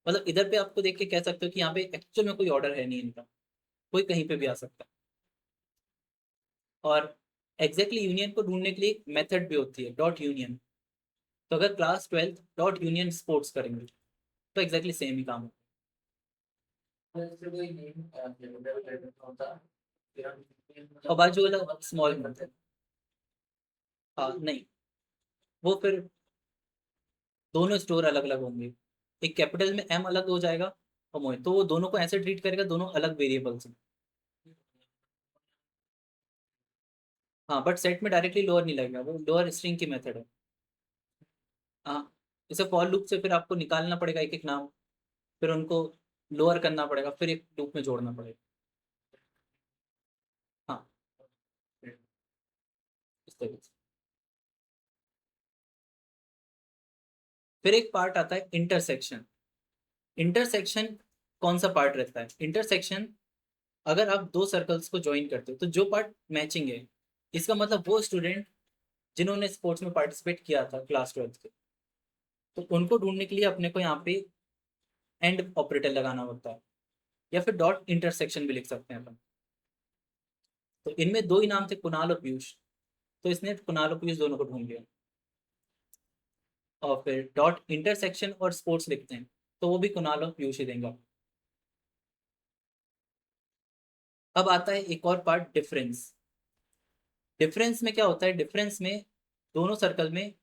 मतलब इधर पे आपको देख के कह सकते हो कि यहाँ पे एक्चुअल में कोई ऑर्डर है नहीं इनका, कोई कहीं पे भी आ सकता है। और एग्जैक्टली यूनियन को ढूंढने के लिए मेथड भी होती है, डॉट यूनियन। तो अगर class 12th dot union sports करेंगे तो एग्जैक्टली सेम ही काम होगा। जैसे कोई नेम होता, फिर हम और बाजू वाला स्मॉल में, हाँ नहीं, वो फिर दोनों स्टोर अलग अलग होंगे। एक कैपिटल में एम अलग हो जाएगा, और मोहित, तो वो दोनों को ऐसे ट्रीट करेगा, दोनों अलग वेरिएबल्स हैं। हाँ, बट सेट में डायरेक्टली लोअर नहीं लगेगा, वो लोअर स्ट्रिंग की मेथड है। हाँ, जैसे फॉर लूप से फिर आपको निकालना पड़ेगा एक एक नाम, फिर उनको लोअर करना पड़ेगा, फिर एक लूप में जोड़ना पड़ेगा। हाँ, इस तरीके से। फिर एक पार्ट आता है इंटरसेक्शन। इंटरसेक्शन कौन सा पार्ट रहता है? इंटरसेक्शन, अगर आप दो सर्कल्स को ज्वाइन करते हो तो जो पार्ट मैचिंग है, इसका मतलब वो स्टूडेंट जिन्होंने स्पोर्ट्स में पार्टिसिपेट किया था क्लास 12th के, तो उनको ढूंढने के लिए अपने को यहाँ पे एंड ऑपरेटर लगाना होता है, या फिर डॉट इंटरसेक्शन भी लिख सकते हैं अपन। तो इनमें दो ही नाम थे, कुणाल और पीयूष, तो इसने कुणाल और पीयूष दोनों को ढूंढ लिया। और फिर डॉट इंटरसेक्शन और स्पोर्ट्स लिखते हैं तो वो भी कुणाल और पीयूष ही देंगे। अब आता है एक और पार्ट, डिफरेंस। डिफरेंस में क्या होता है? डिफरेंस में दोनों सर्कल में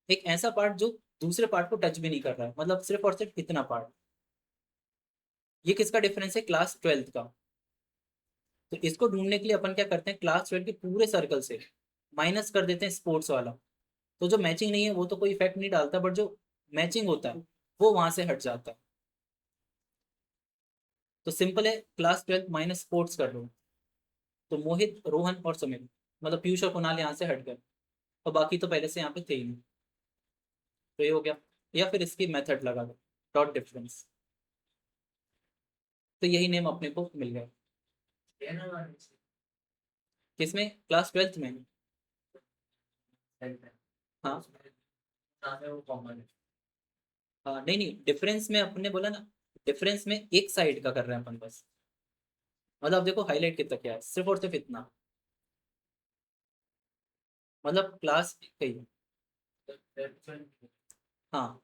एक ऐसा पार्ट जो दूसरे पार्ट को टच भी नहीं कर रहा है, मतलब सिर्फ और सिर्फ इतना पार्ट। ये किसका डिफरेंस है? क्लास 12th का। तो इसको ढूंढने के लिए अपन क्या करते हैं, क्लास 12 के पूरे सर्कल से माइनस कर देते हैं स्पोर्ट्स वाला। तो जो मैचिंग नहीं है वो तो कोई इफेक्ट नहीं डालता, बट जो मैचिंग होता है वो वहां से हट जाता है। तो सिंपल है, क्लास 12 माइनस स्पोर्ट्स कर लो, तो मोहित, रोहन और सुमित, मतलब पीयूष और कुणाल यहाँ से हट गए, और बाकी तो पहले से यहाँ पे थे ही नहीं। तो ये हो गया। या फिर इसकी मेथड लगा दो, डॉट डिफरेंस। तो यही नेम अपने को मिल गया। किसमें? क्लास 12th में। हाँ हाँ, नहीं नहीं, डिफरेंस में अपने बोला ना, डिफरेंस में एक साइड का कर रहे हैं अपन बस। मतलब देखो हाईलाइट कितना क्या है, सिर्फ और सिर्फ इतना, मतलब क्लास कही। हाँ,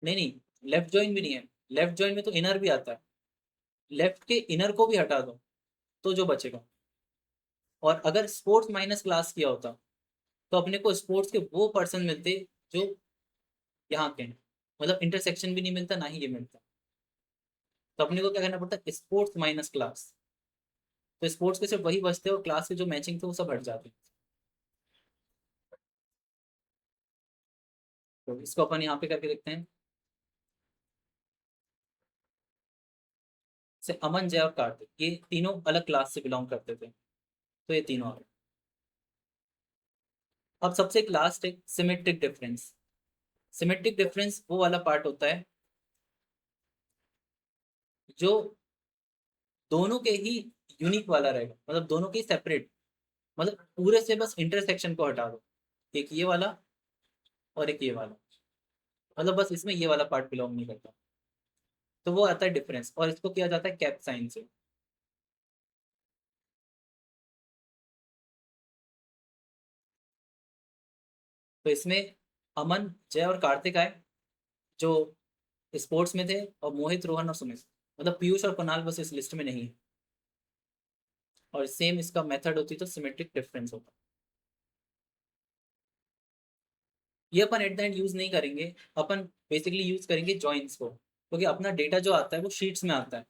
नहीं नहीं, लेफ्ट जॉइन भी नहीं है। लेफ्ट जॉइन में तो इनर भी आता है, लेफ्ट के इनर को भी हटा दो तो जो बचेगा। और अगर स्पोर्ट्स माइनस क्लास किया होता तो अपने को स्पोर्ट्स के वो पर्सन मिलते जो यहाँ के हैं। मतलब इंटरसेक्शन भी नहीं मिलता, ना ही ये मिलता। तो अपने को क्या करना पड़ता है, स्पोर्ट्स माइनस क्लास। तो स्पोर्ट्स के सिर्फ वही बचते हैं, और क्लास के जो मैचिंग थे वो सब हट जाते हैं। तो इसको अपन यहाँ पे करके देखते हैं। से अमन, जय और कार्तिक, ये तीनों अलग क्लास से बिलोंग करते थे, तो ये तीनों आ गए। अब सबसे एक लास्ट एक सिमेट्रिक डिफरेंस। सिमेट्रिक डिफरेंस वो वाला पार्ट होता है जो दोनों के ही यूनिक वाला रहेगा, मतलब दोनों के सेपरेट, मतलब पूरे से बस इंटरसेक्शन को हटा दो, एक ये वाला और एक ये वाला, मतलब बस इसमें ये वाला पार्ट बिलोंग नहीं करता। तो वो आता है डिफरेंस, और इसको किया जाता है कैप साइन से। तो इसमें अमन, जय और कार्तिक आए जो स्पोर्ट्स में थे, और मोहित, रोहन और सुमित, मतलब पीयूष और कुणाल बस इस लिस्ट में नहीं है। और सेम इसका मेथड होती तो सिमेट्रिक डिफरेंस होता। ये अपन एट द एंड यूज नहीं करेंगे, अपन बेसिकली यूज करेंगे जॉइंस को, क्योंकि अपना डेटा जो आता है वो शीट्स में आता है,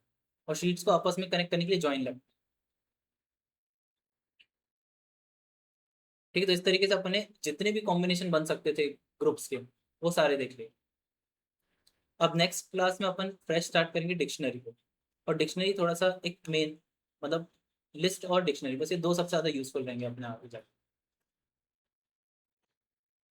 और शीट्स को आपस में कनेक्ट करने के लिए जॉइन लगता है। ठीक है, तो इस तरीके से अपने जितने भी कॉम्बिनेशन बन सकते थे ग्रुप्स के, वो सारे देख लिए। अब नेक्स्ट क्लास में अपन फ्रेश स्टार्ट करेंगे डिक्शनरी को। और डिक्शनरी थोड़ा सा एक मेन, मतलब लिस्ट और डिक्शनरी, बस ये दो सबसे ज़्यादा यूजफुल रहेंगे अपने आगे जाकर।